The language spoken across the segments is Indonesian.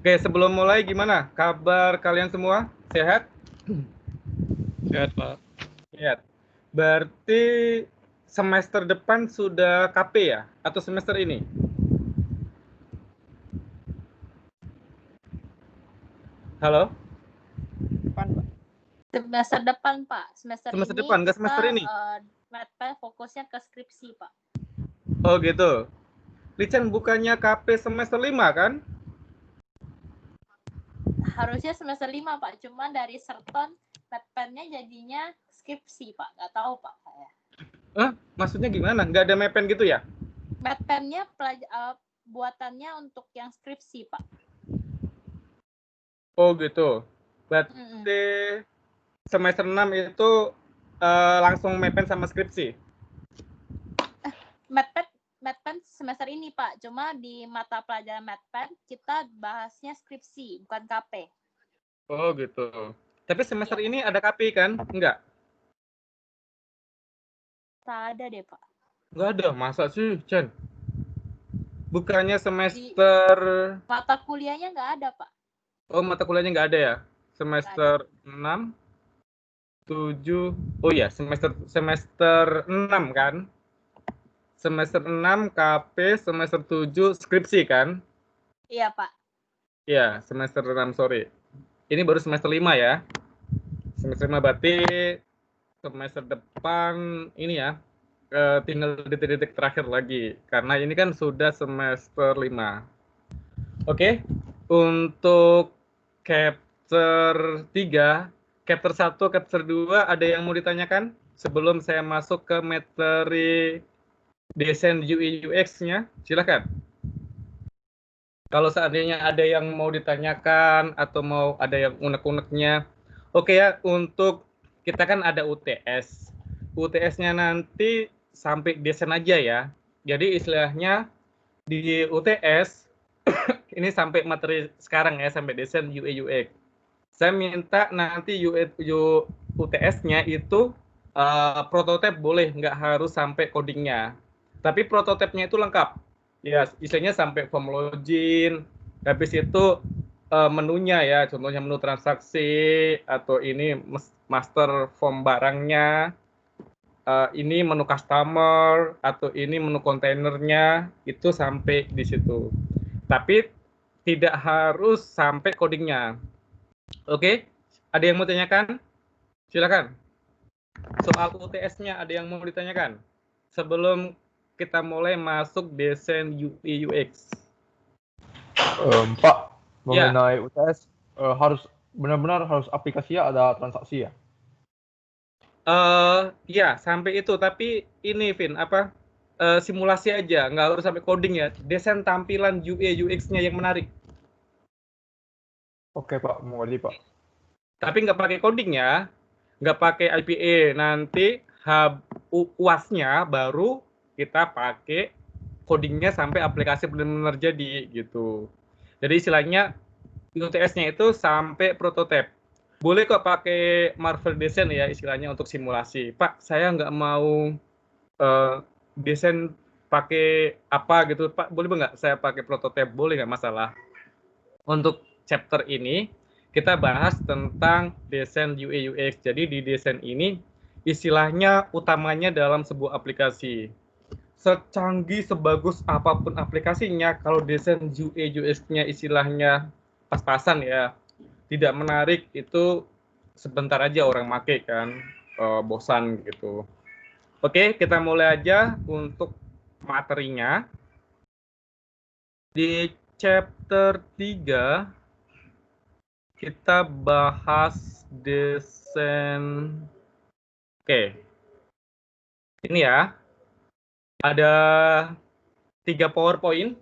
Oke, sebelum mulai gimana? Kabar kalian semua? Sehat? Sehat, Pak. Sehat. Berarti semester depan sudah KP ya? Atau semester ini? Halo? Semester depan, Pak. Semester Semester ini depan, nggak semester ini? Matpel fokusnya ke skripsi, Pak. Oh gitu. Lican bukannya KP semester 5 kan? Harusnya semester 5, Pak. Cuman dari Serton, Matpelnya jadinya skripsi, Pak. Nggak tahu, Pak. Maksudnya gimana? Nggak ada mepen gitu ya? Matpelnya buatannya untuk yang skripsi, Pak. Oh gitu. Berarti semester 6 itu langsung mepen sama skripsi? Matpen semester ini, Pak. Cuma di mata pelajaran Matpen kita bahasnya skripsi, bukan KP. Oh gitu. Tapi semester ini ada KP kan? Enggak? Tak ada deh, Pak. Enggak ada. Masa sih, Chan? Bukannya semester... Mata kuliahnya nggak ada, Pak. Oh, mata kuliahnya nggak ada ya? Semester 6, 7... Oh iya, semester 6 kan? Semester 6 KP, semester 7 skripsi kan? Iya, Pak. Iya, semester 6, sorry. Ini baru semester 5 ya. Semester 5 berarti semester depan ini ya, tinggal detik-detik terakhir lagi. Karena ini kan sudah semester 5. Oke, untuk chapter 3, chapter 1, chapter 2 ada yang mau ditanyakan? Sebelum saya masuk ke materi desain UI UX-nya, silakan. Kalau seandainya ada yang mau ditanyakan atau mau ada yang unek-uneknya. Oke ya, untuk kita kan ada UTS. UTS-nya nanti sampai desain aja ya. Jadi istilahnya di UTS, ini sampai materi sekarang ya, sampai desain UI UX. Saya minta nanti UTS-nya itu prototipe boleh, nggak harus sampai codingnya. Tapi prototipenya itu lengkap. Ya, istilahnya sampai form login, habis itu menunya ya, contohnya menu transaksi, atau ini master form barangnya, ini menu customer, atau ini menu kontainernya, itu sampai di situ. Tapi tidak harus sampai codingnya. Oke, ada yang mau tanyakan? Silakan. Soal UTS-nya ada yang mau ditanyakan? Sebelum kita mulai masuk desain UI UX. Pak, mengenai UTS harus benar-benar harus aplikasinya ada transaksi ya? Ya, sampai itu. Tapi ini, Vin, simulasi aja, nggak harus sampai coding ya. Desain tampilan UI UX-nya yang menarik. Oke, Pak, mengerti, Pak. Tapi nggak pakai coding ya, nggak pakai IPA. Nanti UAS-nya baru kita pakai codingnya sampai aplikasi benar-benar jadi gitu. Jadi istilahnya UTS-nya itu sampai prototipe. Boleh kok pakai Marvel Design ya istilahnya untuk simulasi. Pak, saya nggak mau desain pakai apa gitu, Pak. Boleh nggak saya pakai prototipe? Boleh, nggak masalah. Untuk chapter ini kita bahas tentang desain UI UX. Jadi di desain ini istilahnya utamanya dalam sebuah aplikasi. Secanggih, sebagus apapun aplikasinya, kalau desain UI UX-nya istilahnya pas-pasan ya, tidak menarik, itu sebentar aja orang make kan, bosan gitu. Oke, kita mulai aja untuk materinya. Di chapter 3 kita bahas desain. Oke, ini ya, ada 3 PowerPoint.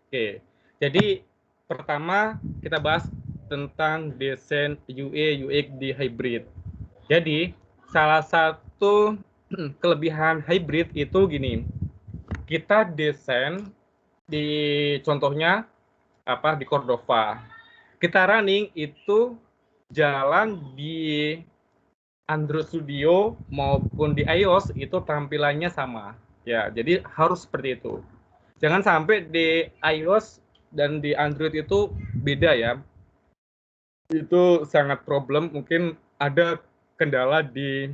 Oke, jadi pertama kita bahas tentang desain UI UX di hybrid. Jadi salah satu kelebihan hybrid itu gini, kita desain di contohnya di Cordova, kita running itu jalan di Android Studio maupun di iOS itu tampilannya sama ya. Jadi harus seperti itu. Jangan sampai di iOS dan di Android itu beda ya. Itu sangat problem, mungkin ada kendala di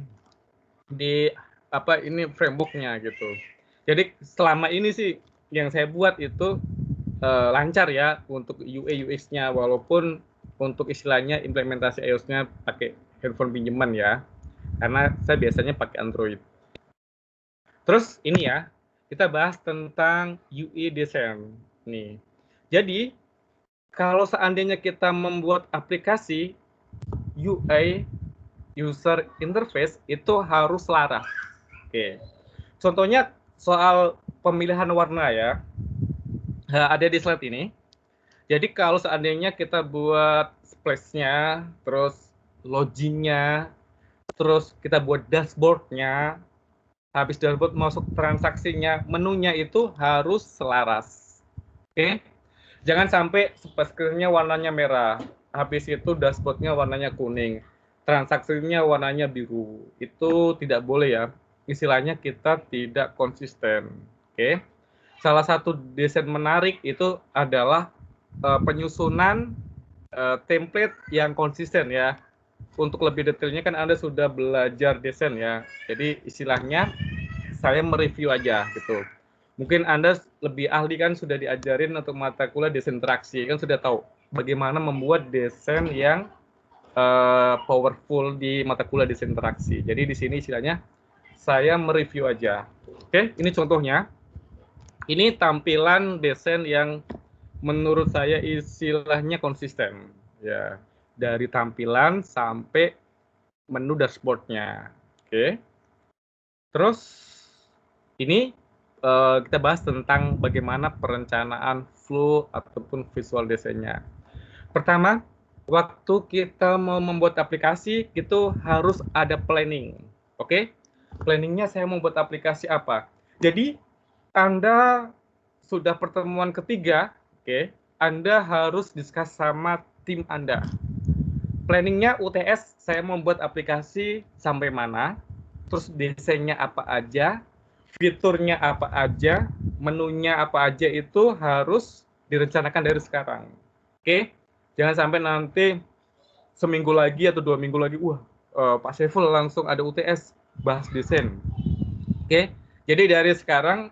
apa ini framework-nya gitu. Jadi selama ini sih yang saya buat itu lancar ya untuk UI UX-nya, walaupun untuk istilahnya implementasi iOS-nya pakai handphone pinjaman ya, karena saya biasanya pakai Android. Terus ini ya, kita bahas tentang UI design nih. Jadi kalau seandainya kita membuat aplikasi UI user interface itu harus selaras. Oke. Contohnya soal pemilihan warna ya. Ada di slide ini. Jadi kalau seandainya kita buat splash-nya, terus login-nya, terus kita buat dashboard-nya, habis dashboard masuk transaksinya, menunya itu harus selaras. Oke. Jangan sampai screen-nya warnanya merah, habis itu dashboard-nya warnanya kuning, transaksinya warnanya biru. Itu tidak boleh ya. Istilahnya kita tidak konsisten. Oke. Salah satu desain menarik itu adalah penyusunan template yang konsisten ya. Untuk lebih detailnya kan Anda sudah belajar desain ya. Jadi istilahnya saya mereview aja gitu. Mungkin Anda lebih ahli kan, sudah diajarin untuk mata kuliah desain interaksi, kan sudah tahu bagaimana membuat desain yang powerful di mata kuliah desain interaksi. Jadi di sini istilahnya saya mereview aja. Oke, ini contohnya. Ini tampilan desain yang menurut saya istilahnya konsisten ya, dari tampilan sampai menu dashboard-nya. Oke. Terus ini kita bahas tentang bagaimana perencanaan flow ataupun visual desainnya. Pertama, waktu kita mau membuat aplikasi itu harus ada planning. Oke? Planningnya saya mau buat aplikasi apa? Jadi Anda sudah pertemuan ketiga, oke? Anda harus discuss sama tim Anda. Planningnya UTS, saya mau buat aplikasi sampai mana? Terus desainnya apa aja? Fiturnya apa aja, menunya apa aja, itu harus direncanakan dari sekarang. Oke? Jangan sampai nanti seminggu lagi atau 2 minggu lagi, Pak Saiful langsung ada UTS bahas desain. Oke? Jadi dari sekarang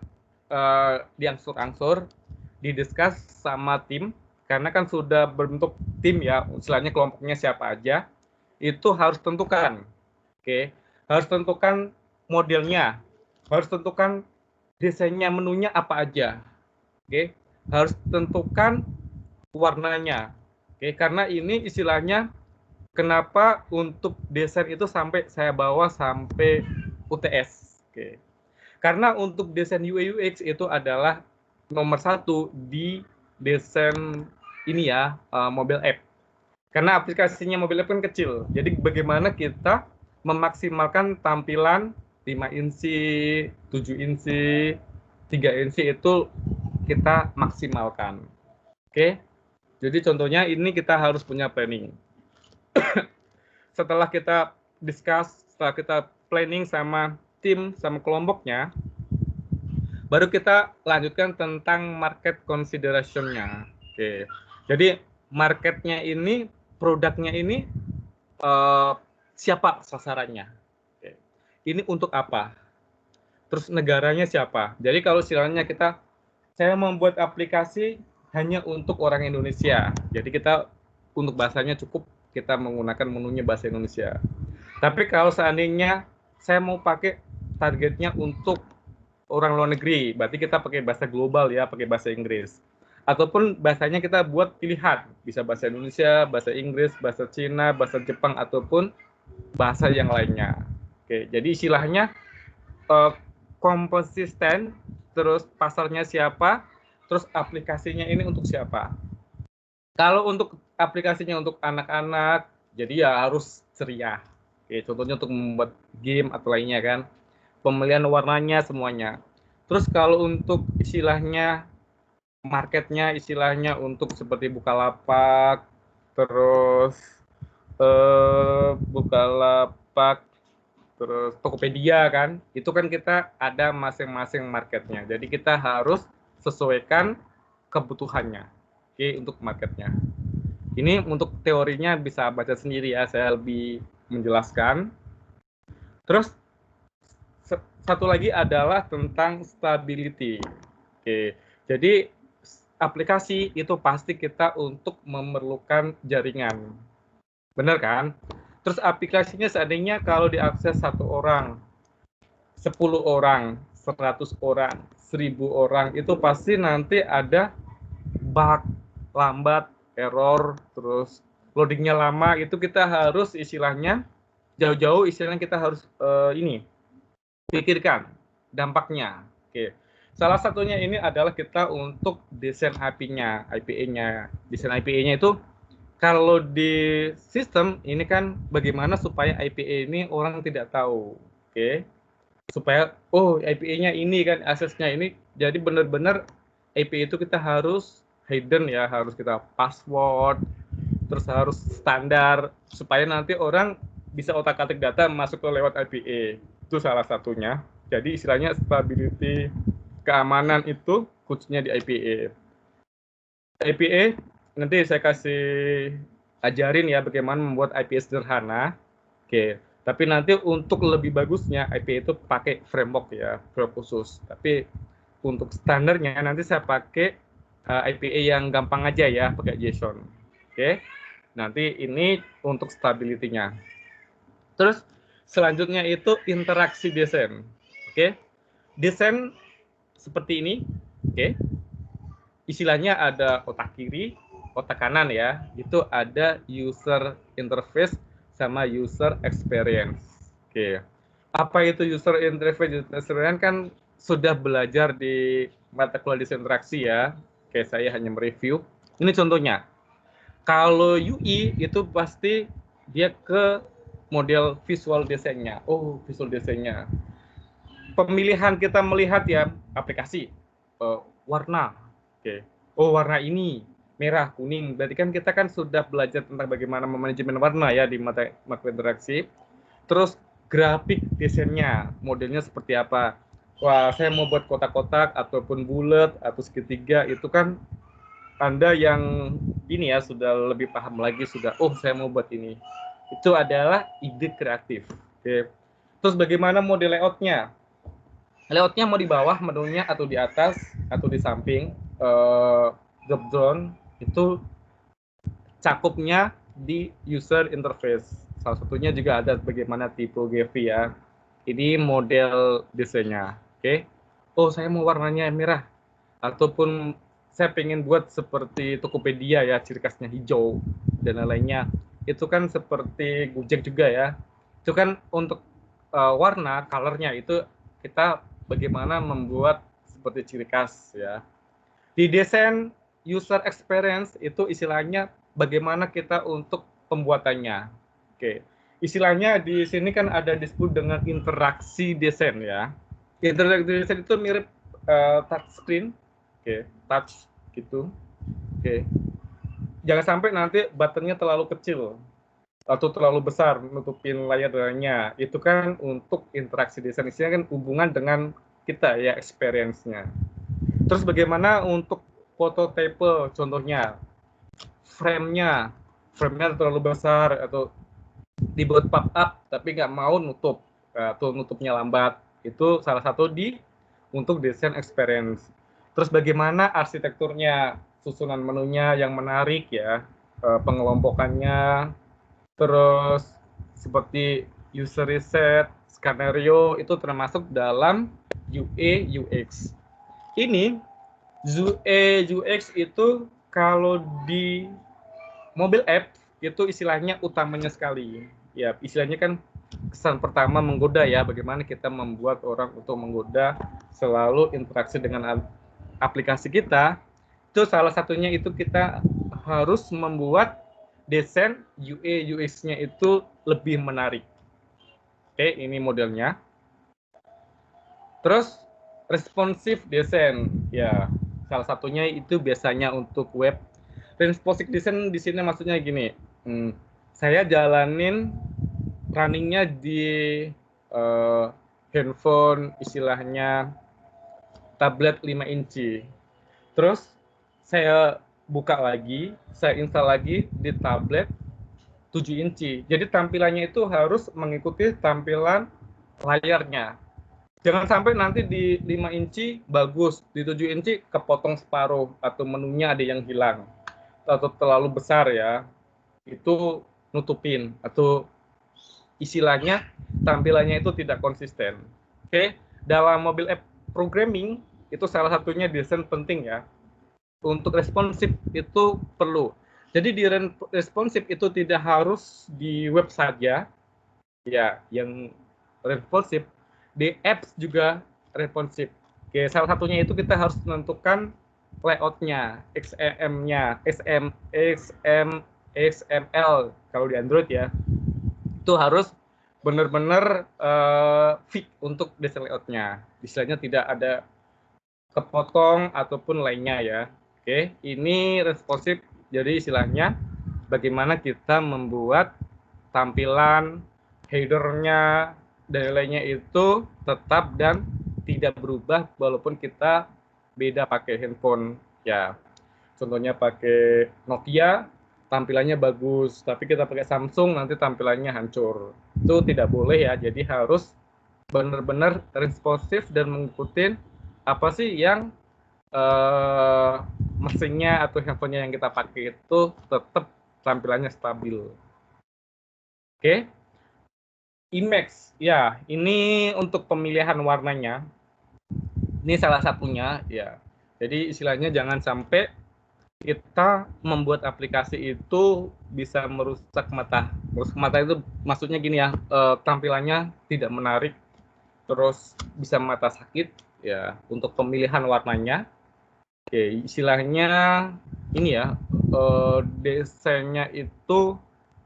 diangsur-angsur, didiskus sama tim, karena kan sudah berbentuk tim ya, istilahnya kelompoknya siapa aja, itu harus tentukan. Oke? Harus tentukan modelnya, harus tentukan desainnya, menunya apa aja. Oke, harus tentukan warnanya. Oke, karena ini istilahnya kenapa untuk desain itu sampai saya bawa sampai UTS. Oke. Karena untuk desain UI UX itu adalah nomor 1 di desain ini ya, mobile app. Karena aplikasinya mobile app kan kecil. Jadi bagaimana kita memaksimalkan tampilan 5 inci, 7 inci, 3 inci itu kita maksimalkan. Oke. Jadi contohnya ini kita harus punya planning. Setelah kita discuss, setelah kita planning sama tim, sama kelompoknya, baru kita lanjutkan tentang market consideration-nya. Oke. Jadi marketnya ini, produknya ini siapa sasarannya? Oke. Ini untuk apa? Terus negaranya siapa? Jadi kalau istilahnya saya membuat aplikasi hanya untuk orang Indonesia. Jadi kita untuk bahasanya cukup kita menggunakan menunya bahasa Indonesia. Tapi kalau seandainya saya mau pakai targetnya untuk orang luar negeri, berarti kita pakai bahasa global ya, pakai bahasa Inggris. Ataupun bahasanya kita buat pilihan, bisa bahasa Indonesia, bahasa Inggris, bahasa Cina, bahasa Jepang, ataupun bahasa yang lainnya. Oke, jadi istilahnya konsisten, terus pasarnya siapa, terus aplikasinya ini untuk siapa. Kalau untuk aplikasinya untuk anak-anak, jadi ya harus ceria. Oke, contohnya untuk membuat game atau lainnya kan. Pemilihan warnanya semuanya. Terus kalau untuk istilahnya marketnya, istilahnya untuk seperti Bukalapak, terus Bukalapak, terus Tokopedia kan, itu kan kita ada masing-masing marketnya. Jadi kita harus sesuaikan kebutuhannya, oke, untuk marketnya. Ini untuk teorinya bisa baca sendiri ya, saya lebih menjelaskan. Terus satu lagi adalah tentang stability. Oke, jadi aplikasi itu pasti kita untuk memerlukan jaringan. Benar kan? Terus aplikasinya seandainya kalau diakses 1 orang, 10 orang, 100 orang, 1000 orang, itu pasti nanti ada bug, lambat, error, terus loadingnya lama. Itu kita harus istilahnya jauh-jauh, istilahnya kita harus pikirkan dampaknya. Oke. Salah satunya ini adalah kita untuk desain IP-nya, IPA-nya. Desain IPA-nya itu kalau di sistem ini kan bagaimana supaya IPA ini orang tidak tahu. Oke. Supaya IPA-nya ini kan aksesnya ini, jadi benar-benar IPA itu kita harus hidden ya, harus kita password, terus harus standar supaya nanti orang bisa otak-atik data masuk ke lewat IPA. Itu salah satunya. Jadi istilahnya stability, keamanan itu kuncinya di IPA. IPA nanti saya kasih ajarin ya bagaimana membuat IPA sederhana. Oke, tapi nanti untuk lebih bagusnya IPA itu pakai framework ya, framework khusus. Tapi untuk standarnya nanti saya pakai IPA yang gampang aja ya, pakai JSON. Oke. Nanti ini untuk stability-nya. Terus selanjutnya itu interaksi desain. Oke. Desain seperti ini. Oke. Istilahnya ada otak kiri, otak kanan ya. Itu ada user interface sama user experience. Oke. Apa itu user interface? User experience kan sudah belajar di mata kuliah desain interaksi ya. Oke, saya hanya mereview. Ini contohnya. Kalau UI itu pasti dia ke model visual desainnya. Oh, visual desainnya. Pemilihan kita melihat ya aplikasi warna. Oke. Oh, warna ini merah, kuning. Berarti kan kita kan sudah belajar tentang bagaimana memanajemen warna ya di mata kuliah interaksi. Terus grafik desainnya, modelnya seperti apa? Wah, saya mau buat kotak-kotak ataupun bulat atau segitiga, itu kan Anda yang ini ya sudah lebih paham lagi, sudah saya mau buat ini. Itu adalah ide kreatif. Oke. Terus bagaimana model layoutnya? Layoutnya mau di bawah menunya atau di atas atau di samping. Drop down itu cakupnya di user interface. Salah satunya juga ada bagaimana tipografi ya. Ini model desainnya. Oke. Oh, saya mau warnanya merah. Ataupun saya pengen buat seperti Tokopedia ya, ciri khasnya hijau dan lain-lainnya. Itu kan seperti Gojek juga ya. Itu kan untuk warna, colornya itu kita bagaimana membuat seperti ciri khas ya. Di desain user experience itu istilahnya bagaimana kita untuk pembuatannya. Oke. Istilahnya di sini kan ada disebut dengan interaksi desain ya. Interaksi desain itu mirip touch screen. Oke, touch gitu. Oke. Jangan sampai nanti buttonnya terlalu kecil atau terlalu besar nutupin layarnya. Itu kan untuk interaksi desain, isinya kan hubungan dengan kita ya, experience-nya. Terus bagaimana untuk foto type, contohnya frame-nya terlalu besar atau dibuat pop up tapi nggak mau nutup atau nutupnya lambat. Itu salah satu untuk desain experience. Terus bagaimana arsitekturnya, susunan menunya yang menarik ya, pengelompokannya, terus seperti user reset, skenario itu termasuk dalam UI UX. Ini UI UX itu kalau di mobile app itu istilahnya utamanya sekali. Ya, istilahnya kan kesan pertama menggoda ya, bagaimana kita membuat orang untuk menggoda selalu interaksi dengan aplikasi kita. Itu salah satunya itu kita harus membuat desain UI UX-nya itu lebih menarik. Oke, ini modelnya. Terus responsive design ya, salah satunya itu biasanya untuk web. Responsive design di sini maksudnya gini, saya jalanin runningnya di handphone istilahnya tablet 5 inci. Terus saya buka lagi, saya install lagi di tablet 7 inci. Jadi tampilannya itu harus mengikuti tampilan layarnya. Jangan sampai nanti di 5 inci bagus, di 7 inci kepotong separuh atau menunya ada yang hilang atau terlalu besar ya. Itu nutupin atau istilahnya tampilannya itu tidak konsisten. Oke, dalam mobile app programming itu salah satunya desain penting ya. Untuk responsif itu perlu. Jadi di responsif itu tidak harus di web saja, ya, yang responsif, di apps juga responsif. Oke, salah satunya itu kita harus menentukan layoutnya, XML-nya, XML kalau di Android ya, itu harus benar-benar fit untuk desain layoutnya. Istilahnya tidak ada kepotong ataupun lainnya ya. Oke, ini responsif. Jadi istilahnya bagaimana kita membuat tampilan header-nya dan lainnya itu tetap dan tidak berubah walaupun kita beda pakai handphone ya. Contohnya pakai Nokia tampilannya bagus, tapi kita pakai Samsung nanti tampilannya hancur. Itu tidak boleh ya. Jadi harus benar-benar responsif dan mengikuti apa sih yang mesinnya atau handphonenya yang kita pakai itu tetap tampilannya stabil. Oke, IMAX ya, ini untuk pemilihan warnanya. Ini salah satunya ya. Jadi istilahnya jangan sampai kita membuat aplikasi itu bisa merusak mata. Merusak mata itu maksudnya gini ya, tampilannya tidak menarik, terus bisa mata sakit ya. Untuk pemilihan warnanya. Oke, istilahnya ini ya, desainnya itu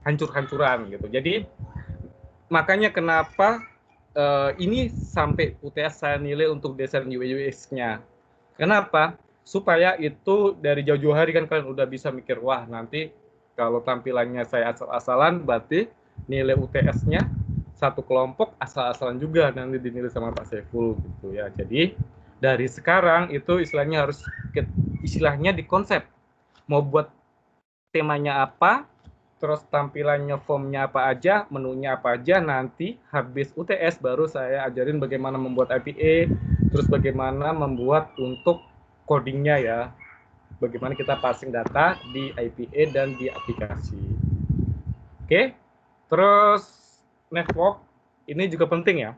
hancur-hancuran gitu. Jadi makanya kenapa ini sampai UTS saya nilai untuk desain UI UX-nya. Kenapa? Supaya itu dari jauh-jauh hari kan kalian udah bisa mikir, wah nanti kalau tampilannya saya asal-asalan berarti nilai UTS-nya satu kelompok asal-asalan juga nanti dinilai sama Pak Saiful gitu ya. Jadi dari sekarang itu istilahnya harus istilahnya di konsep mau buat temanya apa, terus tampilannya formnya apa aja, menunya apa aja, nanti habis UTS baru saya ajarin bagaimana membuat IPA, terus bagaimana membuat untuk codingnya ya, bagaimana kita passing data di IPA dan di aplikasi. Oke, terus network ini juga penting ya.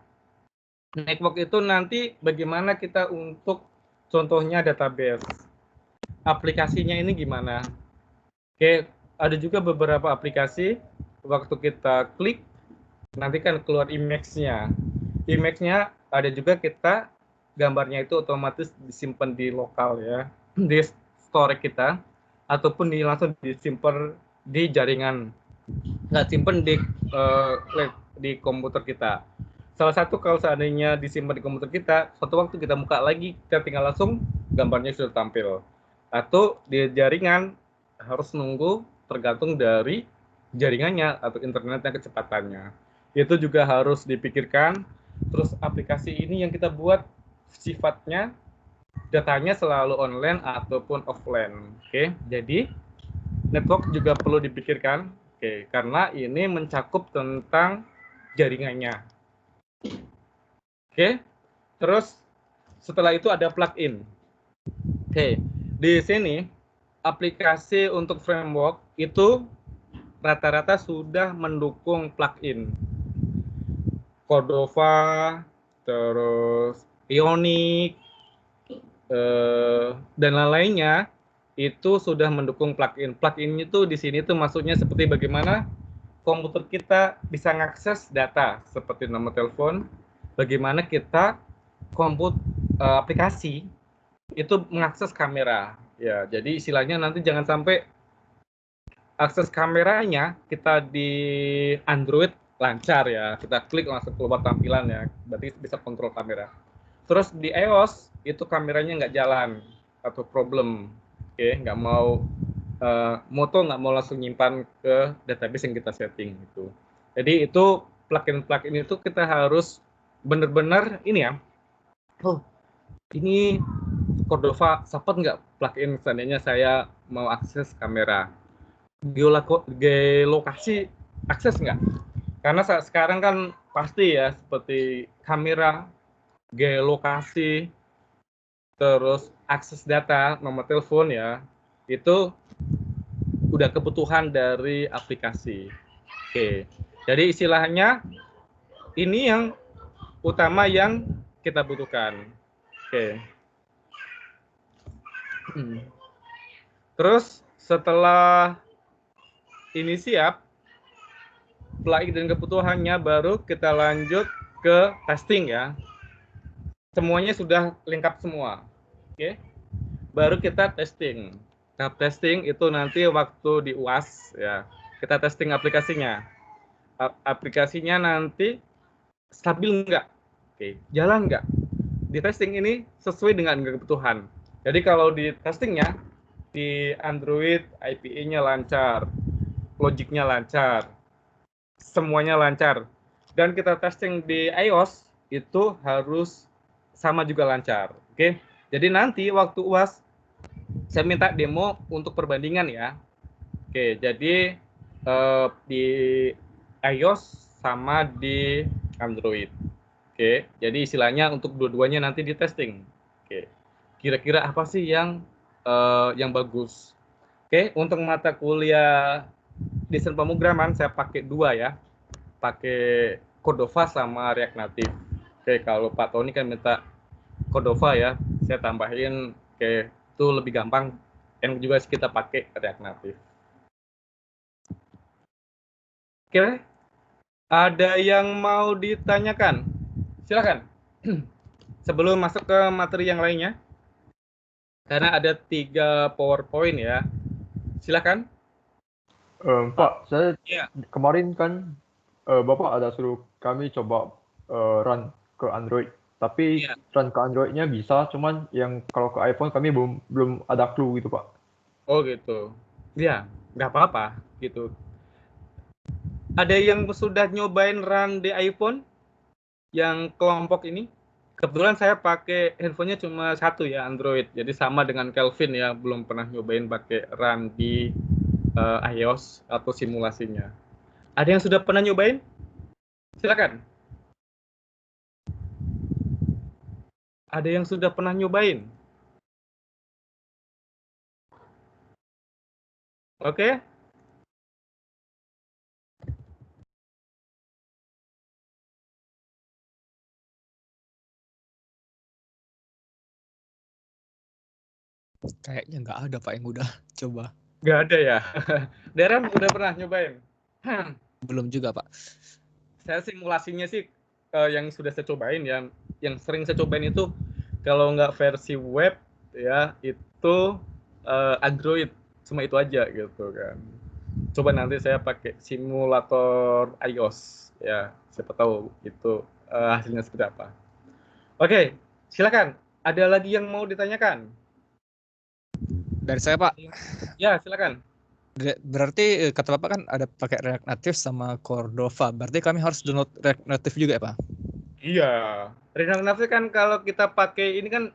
Network itu nanti bagaimana kita untuk contohnya database. Aplikasinya ini gimana? Oke, ada juga beberapa aplikasi waktu kita klik nanti kan keluar image-nya. Image-nya ada juga kita gambarnya itu otomatis disimpan di lokal ya, di storage kita ataupun langsung disimpan di jaringan. Nggak simpan di komputer kita. Salah satu kalau seandainya disimpan di komputer kita, suatu waktu kita buka lagi, kita tinggal langsung gambarnya sudah tampil. Atau di jaringan harus nunggu tergantung dari jaringannya atau internetnya kecepatannya. Itu juga harus dipikirkan. Terus aplikasi ini yang kita buat sifatnya datanya selalu online ataupun offline. Oke, jadi network juga perlu dipikirkan. Oke, karena ini mencakup tentang jaringannya. Oke, terus setelah itu ada plugin. Oke, di sini aplikasi untuk framework itu rata-rata sudah mendukung plugin. Cordova, terus Ionic, dan lain-lainnya itu sudah mendukung plugin. Plugin itu di sini tuh maksudnya seperti bagaimana komputer kita bisa mengakses data seperti nomor telepon, bagaimana kita aplikasi itu mengakses kamera. Ya, jadi istilahnya nanti jangan sampai akses kameranya kita di Android lancar ya, kita klik langsung keluar tampilan ya, berarti bisa kontrol kamera. Terus di iOS itu kameranya nggak jalan atau problem, oke, nggak mau Moto nggak mau langsung nyimpan ke database yang kita setting gitu. Jadi itu plugin itu kita harus benar-benar ini ya. Oh, ini Cordova support nggak plugin seandainya saya mau akses kamera. Geolokasi akses nggak? Karena sekarang kan pasti ya seperti kamera, geolokasi, terus akses data, nomor telepon ya, itu udah kebutuhan dari aplikasi. Oke, jadi istilahnya ini yang utama yang kita butuhkan. Oke. Terus setelah ini siap, plugin dan kebutuhannya, baru kita lanjut ke testing ya. Semuanya sudah lengkap semua. Oke. Baru kita testing. Tahap testing itu nanti waktu di UAS ya. Kita testing aplikasinya. Aplikasinya nanti stabil nggak? Oke, jalan nggak? Di testing ini sesuai dengan kebutuhan. Jadi kalau di testingnya, di Android IPA-nya lancar, logiknya lancar, semuanya lancar. Dan kita testing di iOS, itu harus sama juga lancar. Oke, jadi nanti waktu UAS, saya minta demo untuk perbandingan ya. Oke, jadi di iOS sama di Android. Oke, jadi istilahnya untuk dua-duanya nanti di testing. Oke, kira-kira apa sih yang bagus? Oke, untuk mata kuliah desain pemrograman saya pakai 2 ya, pakai Cordova sama React Native. Oke, kalau Pak Tony kan minta Cordova ya, saya tambahin. Oke, itu lebih gampang. Yang juga kita pakai React Native. Oke, ada yang mau ditanyakan? Silakan. Sebelum masuk ke materi yang lainnya, karena ada 3 PowerPoint ya. Silakan. Pak, saya Iya. kemarin kan Bapak ada suruh kami coba run ke Android. Tapi Iya. run ke Android-nya bisa, cuman yang kalau ke iPhone kami belum ada clue gitu, Pak. Oh gitu. Ya, nggak apa-apa gitu. Ada yang sudah nyobain run di iPhone yang kelompok ini? Kebetulan saya pakai handphonenya cuma 1 ya, Android. Jadi sama dengan Kelvin ya, belum pernah nyobain pakai run di iOS atau simulasinya. Ada yang sudah pernah nyobain? Silakan. Ada yang sudah pernah nyobain? Oke. Kayaknya nggak ada Pak yang udah coba. Nggak ada ya. Deren udah pernah nyobain? Belum juga Pak. Saya simulasinya sih yang sudah saya cobain ya, yang sering saya cobain itu kalau nggak versi web ya itu Android, cuma itu aja gitu kan. Coba nanti saya pakai simulator iOS ya, siapa tahu itu hasilnya seperti apa. Oke, silakan. Ada lagi yang mau ditanyakan? Dari saya Pak. Ya, silakan. Berarti kata Bapak kan ada pakai React Native sama Cordova. Berarti kami harus download React Native juga ya Pak? Iya. React Native kan kalau kita pakai ini kan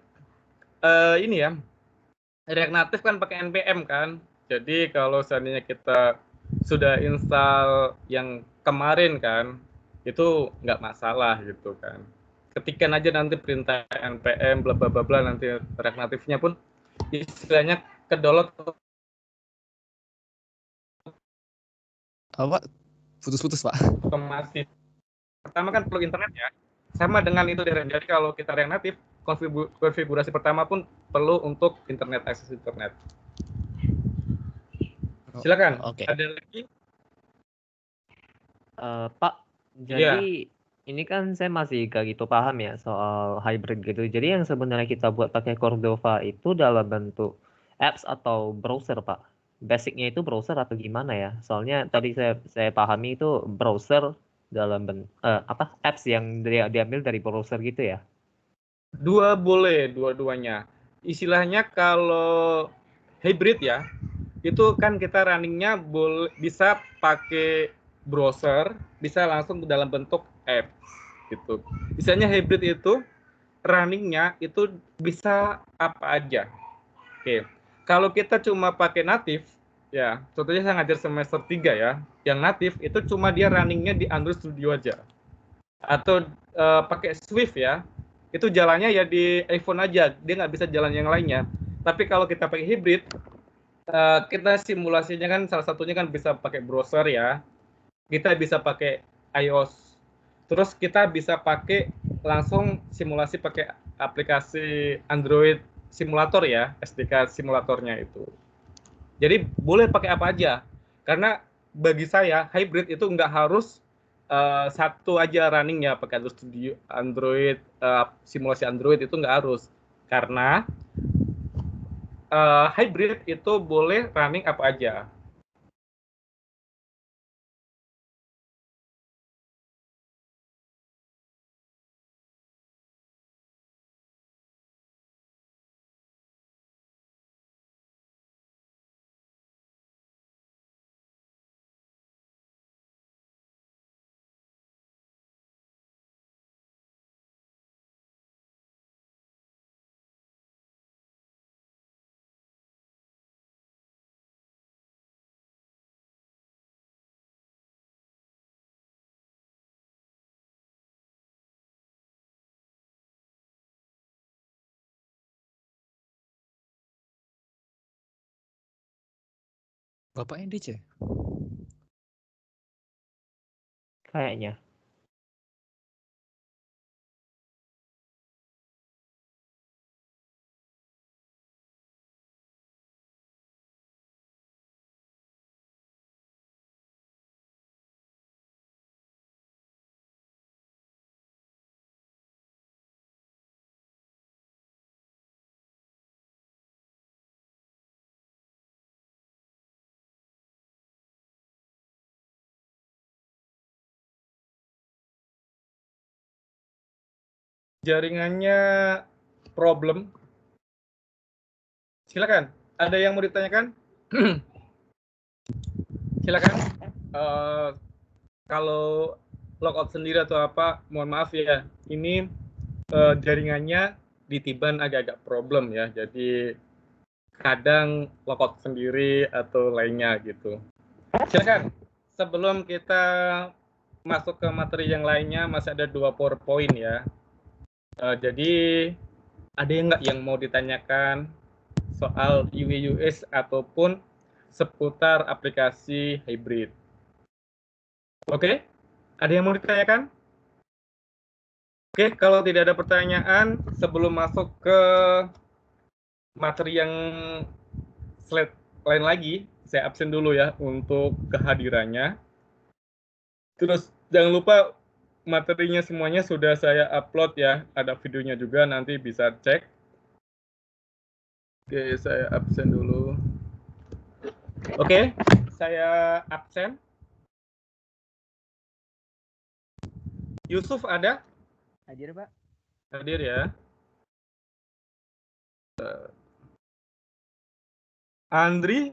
ini ya. React Native kan pakai npm kan. Jadi kalau seandainya kita sudah install yang kemarin kan, itu nggak masalah gitu kan. Ketikkan aja nanti perintah npm bla bla bla bla, nanti React Native-nya pun istilahnya kedownload. Apa? Putus-putus Pak. Otomatis. Pertama kan perlu internet ya. Sama dengan itu Deren. Jadi kalau kita React Native, konfigurasi pertama pun perlu untuk internet, akses internet. Silakan. Oke. Ada lagi? Pak, jadi ini kan saya masih gak gitu paham ya soal hybrid gitu. Jadi yang sebenarnya kita buat pakai Cordova itu dalam bentuk apps atau browser, Pak? Basicnya itu browser atau gimana ya? Soalnya tadi saya pahami itu browser dalam apps yang diambil dari browser gitu ya? Boleh, dua-duanya. Istilahnya kalau hybrid ya, itu kan kita runningnya bisa pakai browser, bisa langsung dalam bentuk app gitu. Istilahnya hybrid itu runningnya itu bisa apa aja. Oke, kalau kita cuma pakai native, ya, contohnya saya ngajar semester 3 ya, yang native itu cuma dia runningnya di Android Studio aja. Atau pakai Swift ya, itu jalannya ya di iPhone aja, dia nggak bisa jalan yang lainnya. Tapi kalau kita pakai hybrid, kita simulasinya kan salah satunya kan bisa pakai browser ya, kita bisa pakai iOS, terus kita bisa pakai langsung simulasi pakai aplikasi Android simulator ya, SDK simulatornya itu. Jadi boleh pakai apa aja, karena bagi saya hybrid itu nggak harus satu aja running ya, pakai Android Studio, Android simulasi Android itu nggak harus, karena hybrid itu boleh running apa aja. Bapaknya DC. Kayaknya. Jaringannya problem. Silakan. Ada yang mau ditanyakan? Silakan. Kalau logout sendiri atau apa, mohon maaf ya. Ini jaringannya di Tiban agak-agak problem ya. Jadi kadang logout sendiri atau lainnya gitu. Silakan. Sebelum kita masuk ke materi yang lainnya, masih ada 2 PowerPoint ya. Jadi ada yang nggak yang mau ditanyakan soal UI UX ataupun seputar aplikasi hybrid? Oke, ada yang mau ditanyakan? Oke, kalau tidak ada pertanyaan, sebelum masuk ke materi yang slide lain lagi, saya absen dulu ya untuk kehadirannya. Terus jangan lupa materinya semuanya sudah saya upload ya, ada videonya juga, nanti bisa cek. Oke, saya absen dulu. Oke, saya absen. Yusuf ada? Hadir, Pak. Hadir ya. Andri?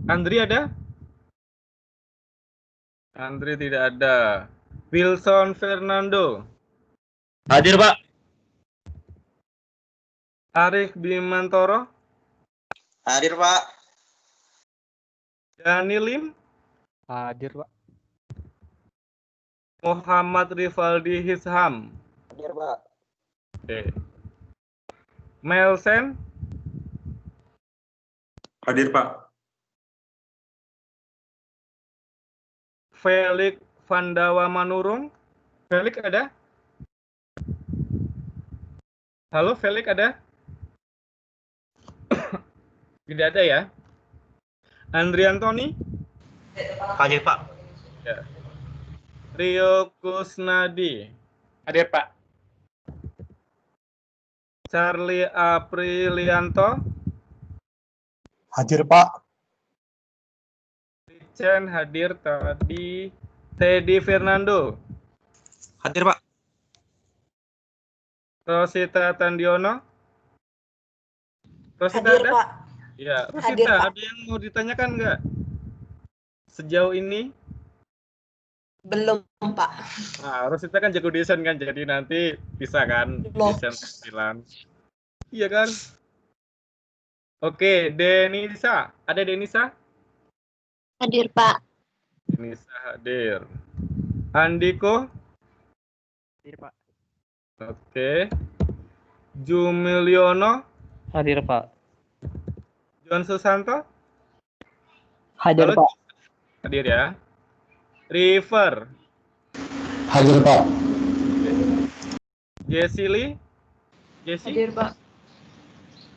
Andri ada? Andri tidak ada. Wilson Fernando? Hadir, Pak. Arif Bimantoro? Hadir, Pak. Dani Lim? Hadir, Pak. Muhammad Rivaldi Hisham? Hadir, Pak. Oke. Melsen? Hadir, Pak. Felix Vandawa Manurung? Felix ada? Halo, Felix ada? Tidak ada ya? Andri Antoni? Hadir, Pak. Ya. Rio Kusnadi? Hadir, Pak. Charlie Aprilianto? Hadir, Pak. Chen hadir tadi. Teddy Fernando? Hadir, Pak. Rosita Tandiono? Rosita Hadir, ada? Pak. Ya, Hadir, Rosita, Pak. ada yang mau ditanyakan nggak? Sejauh ini? Belum, Pak. Nah, Rosita kan jago desain kan, jadi nanti bisa kan Loh. desain tampilan. Iya kan? Oke, Denisa. Ada Denisa? Hadir, Pak. Denisa hadir. Andiko? Hadir, Pak. Oke. Jumiliono? Hadir, Pak. John Susanto? Hadir, Halo, Pak. hadir ya. River? Hadir, Pak. Jesili? Jesi? Hadir, Pak.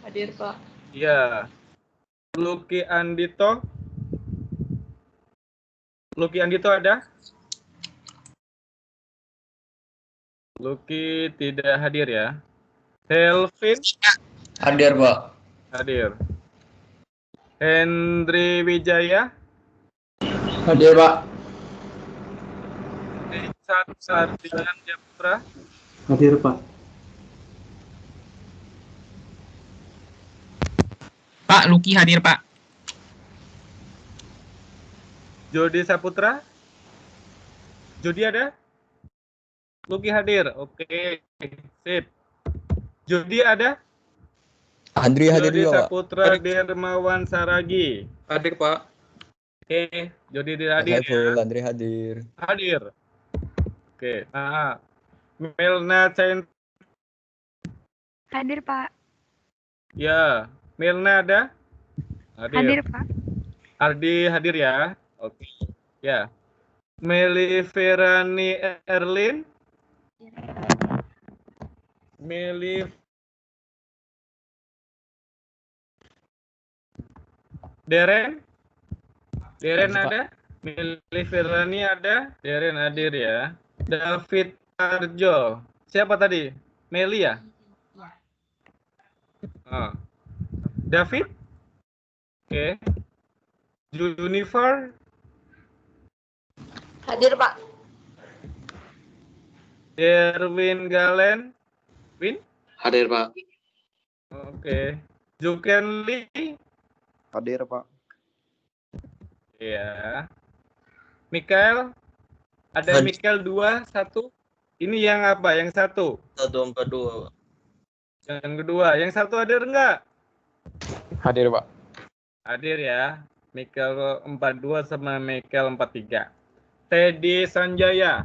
Hadir, Pak. Iya. Lucky Andito? Lucky Andito ada? Lucky tidak hadir ya. Helvin? Hadir, Pak. Hadir. Hendri Wijaya? Hadir, Pak. Richard Sardian Japutra? Hadir, Pak. Pak, Lucky hadir, Pak. Jody Saputra? Jody ada? Lucky hadir. Oke, sip. Jody ada? Andri hadir Jody juga, Pak. Saputra Dermawan Saragi. Hadir, Pak. Oke, Jody tidak Pak hadir ya. Saiful, Andri hadir. Hadir. Oke. Nah, Melna Cain. Hadir, Pak. Ya, Melna ada? Hadir, Pak. Ardi hadir ya. Oke. Ya. Meli Ferani Erlin. Meli Deren. Deren Hadir, Pak. ada? Meli Ferani ada? Deren hadir ya. David Arjo. Siapa tadi? Meli ya? Oh. David? Oke. Junifer? Hadir, Pak. Erwin Galen? Win? Hadir, Pak. Oke. Juken Lee? Hadir, Pak. Iya. Mikael? Ada Hadir. Mikael 2, 1. Ini yang apa? Yang 1. 142. Yang kedua. Yang 1 hadir enggak? Hadir, Pak. Hadir ya. Mikael 42 sama Mikael 43. Teddy Sanjaya.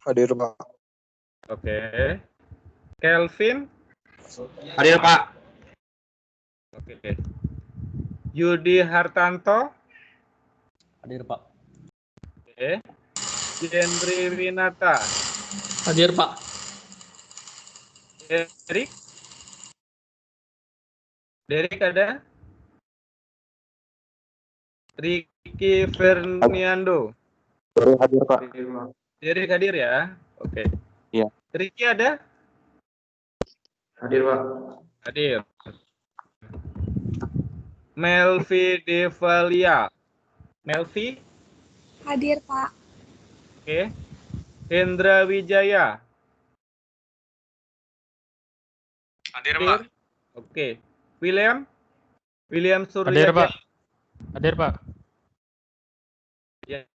Hadir, Pak. Oke. Kelvin. Hadir, Pak. Oke. Yudi Hartanto. Hadir, Pak. Oke. Jendri Winata. Hadir, Pak. Derek. Derek ada? Ricky Fernando. Hadir, Pak. Derek hadir ya? Oke. Iya. Ricky ada? Hadir, Pak. Hadir. Melvi Devalia. Melvi? Hadir, Pak. Oke. Hendra Wijaya. Hadir, Pak. Oke. William? William Surya. Hadir, Pak. Hadir, Pak. Ya.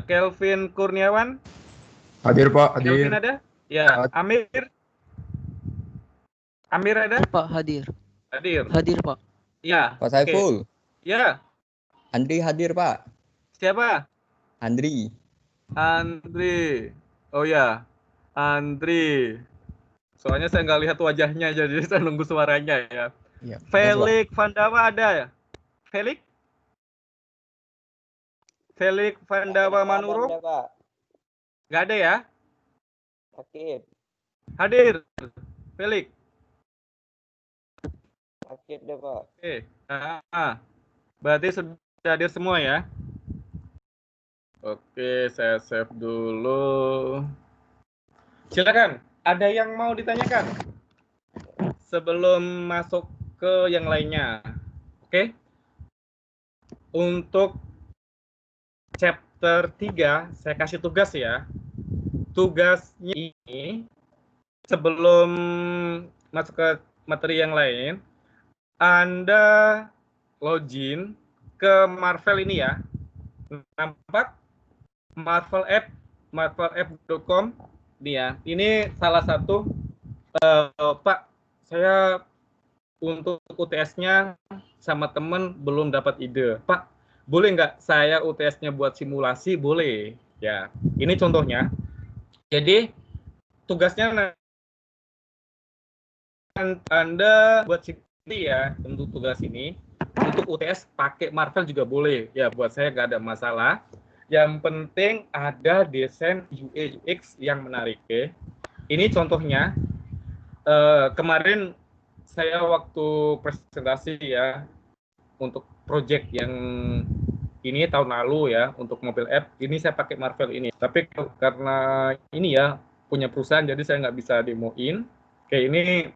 Kelvin Kurniawan. Hadir, Pak. Kelvin ada? Ya. Amir? Amir ada? Pak, hadir. Hadir. Hadir, Pak. Ya. Pak oke. Saiful. Ya. Andri hadir, Pak. Siapa? Andri. Andri. Oh ya. Andri. Soalnya saya nggak lihat wajahnya, jadi saya nunggu suaranya ya. Iya. Felix Vandawa ada ya? Felix? Felix Vandawa Manuro? Nggak ada ya? Sakit. Hadir. Felix. Sakit deh, Pak. Oke. Berarti sudah hadir semua ya? Oke, saya save dulu. Silakan. Ada yang mau ditanyakan? Sebelum masuk ke yang lainnya. Oke? Untuk chapter 3, saya kasih tugas ya. Tugasnya ini, sebelum masuk ke materi yang lain, Anda login ke Marvel ini ya. Nampak? marvelapp.com dia. Ini salah satu Pak, saya untuk UTS-nya sama temen belum dapat ide. Pak, boleh nggak saya UTS-nya buat simulasi? Boleh. Ya, ini contohnya. Jadi tugasnya Anda buat sendiri ya untuk tugas ini. Untuk UTS pakai Marvel juga boleh. Ya, buat saya nggak ada masalah. Yang penting ada desain UI UX yang menarik. Ya. Ini contohnya. Kemarin saya waktu presentasi ya untuk project yang ini tahun lalu ya untuk mobile app ini saya pakai Marvel ini. Tapi karena ini ya punya perusahaan jadi saya nggak bisa demoin. Kayak ini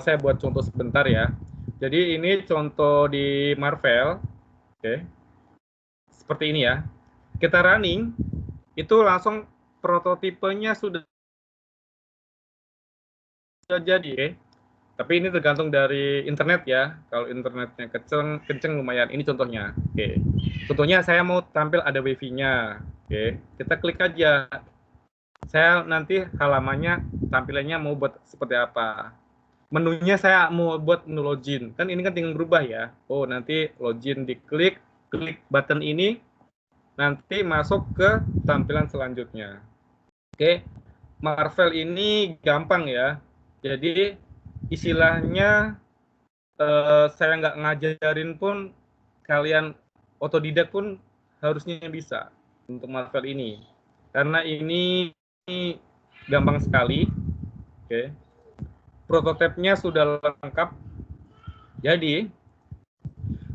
saya buat contoh sebentar ya. Jadi ini contoh di Marvel. Oke. Seperti ini ya. Kita running itu langsung prototipenya sudah jadi. Okay. Tapi ini tergantung dari internet ya. Kalau internetnya kenceng lumayan. Ini contohnya. Oke. Contohnya saya mau tampil ada wifi-nya. Oke. Kita klik aja. Saya nanti halamannya tampilannya mau buat seperti apa. Menunya saya mau buat menu login. Kan ini kan tinggal berubah ya. Oh, nanti login diklik, klik button ini nanti masuk ke tampilan selanjutnya. Oke. Marvel ini gampang ya. Jadi istilahnya saya nggak ngajarin pun kalian otodidak pun harusnya bisa untuk Marvel ini karena ini gampang sekali. Oke. Prototipenya sudah lengkap. Jadi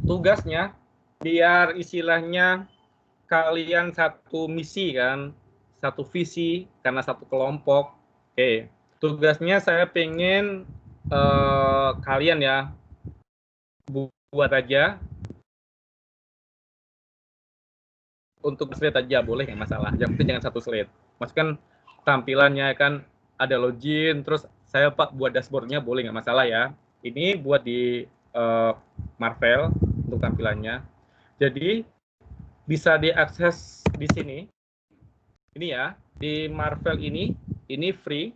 tugasnya biar istilahnya kalian satu misi kan, satu visi karena satu kelompok. Oke. Tugasnya saya pengen kalian ya buat aja untuk slide aja boleh nggak masalah. Yang penting jangan satu slide. Masukkan tampilannya kan ada login, terus saya Pak buat dashboardnya boleh nggak masalah ya. Ini buat di Marvel untuk tampilannya. Jadi bisa diakses di sini. Ini ya di Marvel ini free.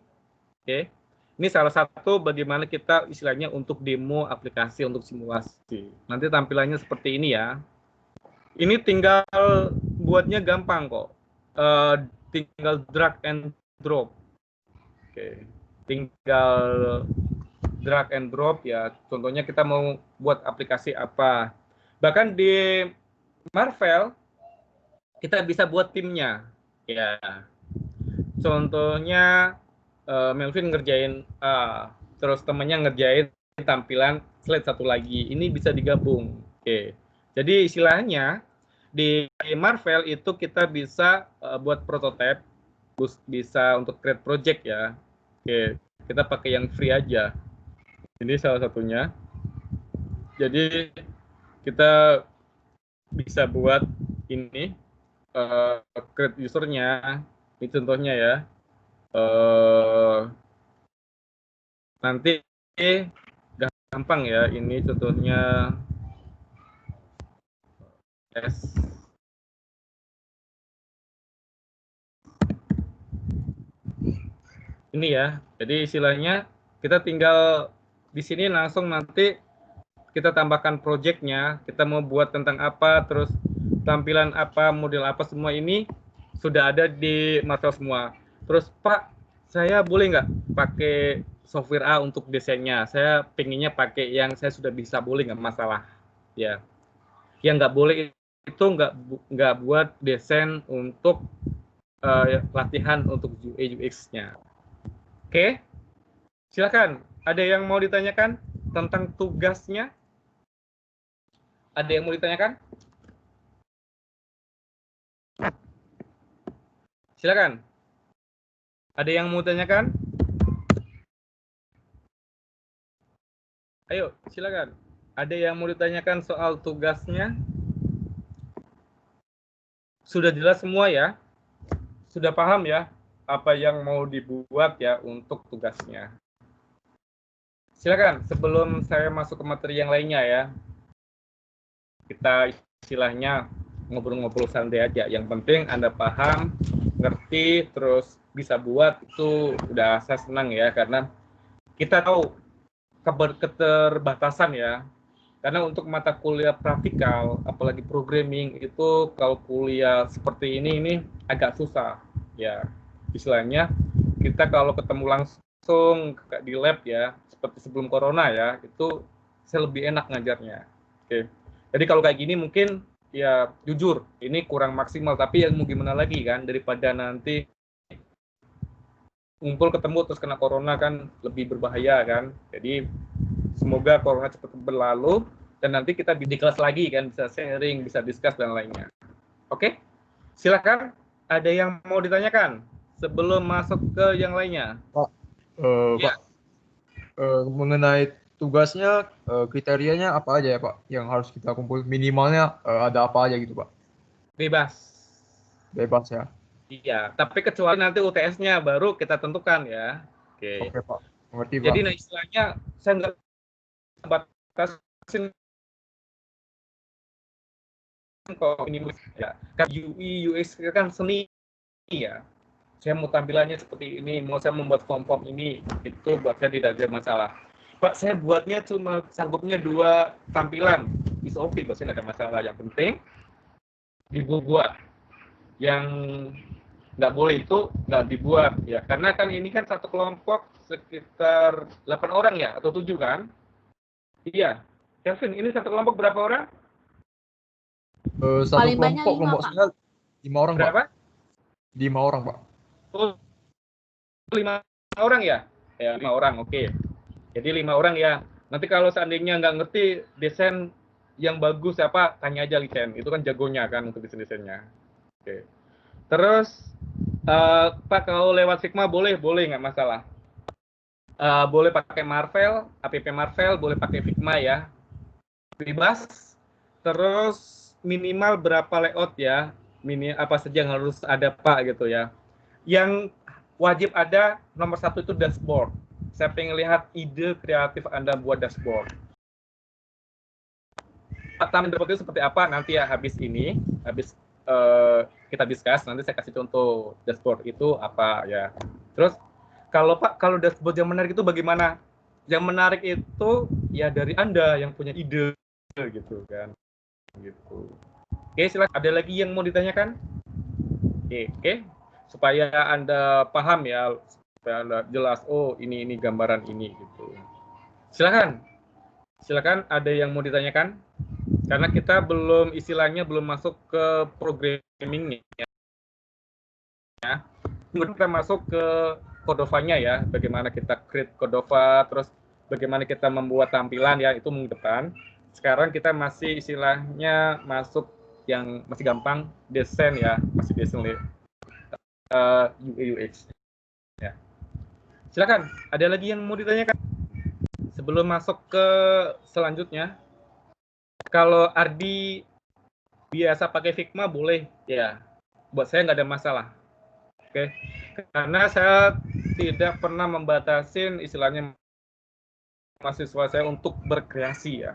Oke, ini salah satu bagaimana kita istilahnya untuk demo aplikasi untuk simulasi. Nanti tampilannya seperti ini ya. Ini tinggal buatnya gampang kok. Tinggal drag and drop. Oke, tinggal drag and drop ya. Contohnya kita mau buat aplikasi apa. Bahkan di Marvel kita bisa buat timnya. Ya. Contohnya Melvin ngerjain A, terus temannya ngerjain tampilan slide satu lagi. Ini bisa digabung. Oke. Jadi istilahnya di Marvel itu kita bisa buat prototype, bisa untuk create project ya. Oke, kita pakai yang free aja. Ini salah satunya. Jadi kita bisa buat ini create usernya. Ini contohnya ya. Nanti gampang ya, ini contohnya ini ya. Jadi istilahnya kita tinggal di sini langsung nanti kita tambahkan projectnya, kita mau buat tentang apa, terus tampilan apa, model apa, semua ini sudah ada di Marvel semua. Terus Pak, saya boleh nggak pakai software A untuk desainnya? Saya pengennya pakai yang saya sudah bisa, boleh nggak masalah? Ya, yang nggak boleh itu nggak buat desain untuk latihan untuk UI UX-nya. Oke, silakan. Ada yang mau ditanyakan tentang tugasnya? Ada yang mau ditanyakan? Silakan. Ada yang mau tanyakan? Ayo, silakan. Ada yang mau ditanyakan soal tugasnya? Sudah jelas semua ya? Sudah paham ya apa yang mau dibuat ya untuk tugasnya? Silakan, sebelum saya masuk ke materi yang lainnya ya. Kita istilahnya ngobrol-ngobrol santai aja. Yang penting Anda paham, ngerti, terus bisa buat, itu udah saya senang ya, karena kita tahu keterbatasan ya. Karena untuk mata kuliah praktikal, apalagi programming, itu kalau kuliah seperti ini agak susah ya. Istilahnya kita kalau ketemu langsung di lab ya, seperti sebelum corona ya, itu saya lebih enak ngajarnya. Oke. Jadi kalau kayak gini mungkin ya jujur ini kurang maksimal, tapi yang mau gimana lagi kan, daripada nanti ngumpul ketemu terus kena corona kan lebih berbahaya kan. Jadi semoga corona cepat berlalu dan nanti kita di kelas lagi kan, bisa sharing, bisa discuss dan lainnya. Oke? Silakan, ada yang mau ditanyakan sebelum masuk ke yang lainnya? Pak, mengenai tugasnya, kriterianya apa aja ya Pak yang harus kita kumpul? Minimalnya ada apa aja gitu Pak? Bebas. Bebas ya? Iya, tapi kecuali nanti UTS-nya baru kita tentukan ya. Oke. Oke Pak, mengerti Pak. Jadi nah istilahnya saya nggak batasin kok ini ya. Kan UI, UX kan seni ya. Saya mau tampilannya seperti ini, mau saya membuat form-form ini, itu buat saya tidak ada masalah. Pak, saya buatnya cuma sanggupnya 2 tampilan, is okay, buat saya tidak ada masalah. Yang penting dibuat. Yang nggak boleh itu nggak dibuat ya, karena kan ini kan satu kelompok sekitar 8 orang ya, atau 7 kan? Iya, Kevin, ini satu kelompok berapa orang? Satu Paling banyak kelompok 5, saya 5 orang Berapa? Pak. 5 orang Pak. Oh, 5 orang ya? Ya, 5 orang, oke. Jadi 5 orang ya. Nanti kalau seandainya nggak ngerti desain yang bagus apa, tanya aja Licen. Itu kan jagonya kan untuk desain-desainnya. Oke. Terus, Pak, kalau lewat Figma boleh nggak masalah. Boleh pakai Marvel, app Marvel, boleh pakai Figma ya. Bebas. Terus minimal berapa layout ya? Apa saja yang harus ada Pak gitu ya. Yang wajib ada nomor 1 itu dashboard. Saya pengen lihat ide kreatif Anda buat dashboard. Taman dashboard itu seperti apa nanti ya, habis kita discuss, nanti saya kasih contoh dashboard itu apa ya. Terus kalau Pak, kalau dashboard yang menarik itu bagaimana? Yang menarik itu ya dari Anda yang punya ide gitu kan. Gitu. Oke, silakan. Ada lagi yang mau ditanyakan? Oke. Supaya Anda paham ya, supaya Anda jelas, oh ini gambaran ini gitu. Silakan ada yang mau ditanyakan? Karena kita belum masuk ke programming ya. Kita masuk ke Cordova-nya ya, bagaimana kita create Cordova, terus bagaimana kita membuat tampilan ya, itu minggu depan. Sekarang kita masih istilahnya masuk yang masih gampang, desain ya, masih desain UI UX. Ya. Silakan, ada lagi yang mau ditanyakan sebelum masuk ke selanjutnya? Kalau Ardi biasa pakai Figma boleh ya, buat saya nggak ada masalah. Oke, karena saya tidak pernah membatasin istilahnya mahasiswa saya untuk berkreasi ya.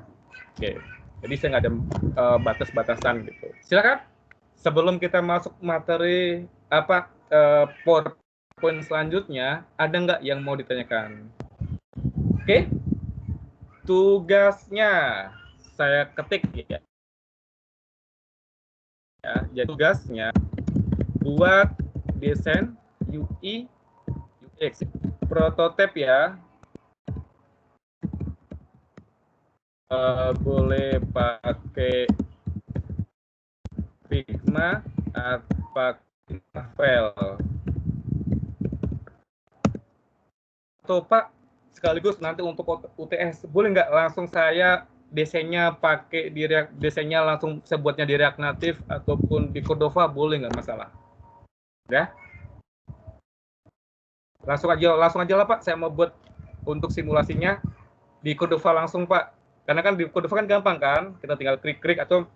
Oke, jadi saya nggak ada batas-batasan gitu. Silakan, sebelum kita masuk materi PowerPoint selanjutnya, ada nggak yang mau ditanyakan? Oke, tugasnya saya ketik ya. Jadi tugasnya buat desain UI UX prototipe ya. Boleh pakai Figma atau pakai Marvel. Atau Pak, sekaligus nanti untuk UTS, boleh nggak langsung saya desainnya pakai desainnya langsung saya buatnya di React Native ataupun di Cordova, boleh nggak masalah? Ya? Langsung aja lah Pak, saya mau buat untuk simulasinya di Cordova langsung Pak. Karena kan di Cordova kan gampang kan, kita tinggal klik atau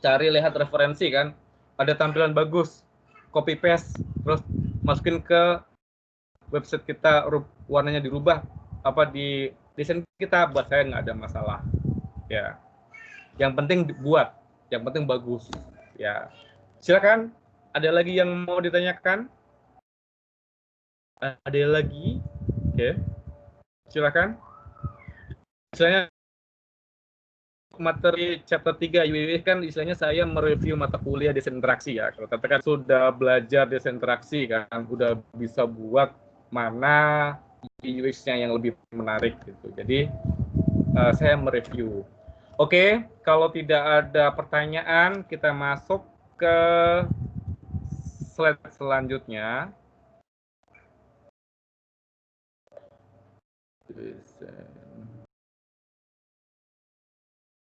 cari lihat referensi kan, ada tampilan bagus, copy paste, terus masukin ke website kita, warnanya dirubah, di desain kita, buat saya nggak ada masalah. Ya, yang penting buat, yang penting bagus. Ya, silakan. Ada lagi yang mau ditanyakan? Ada lagi? Oke, silakan. Misalnya materi chapter 3 UIW kan istilahnya saya mereview mata kuliah desain interaksi ya. Kalau katakan sudah belajar desain interaksi kan, udah bisa buat mana UX-nya yang lebih menarik gitu. Jadi saya mereview. Oke, kalau tidak ada pertanyaan, kita masuk ke slide selanjutnya.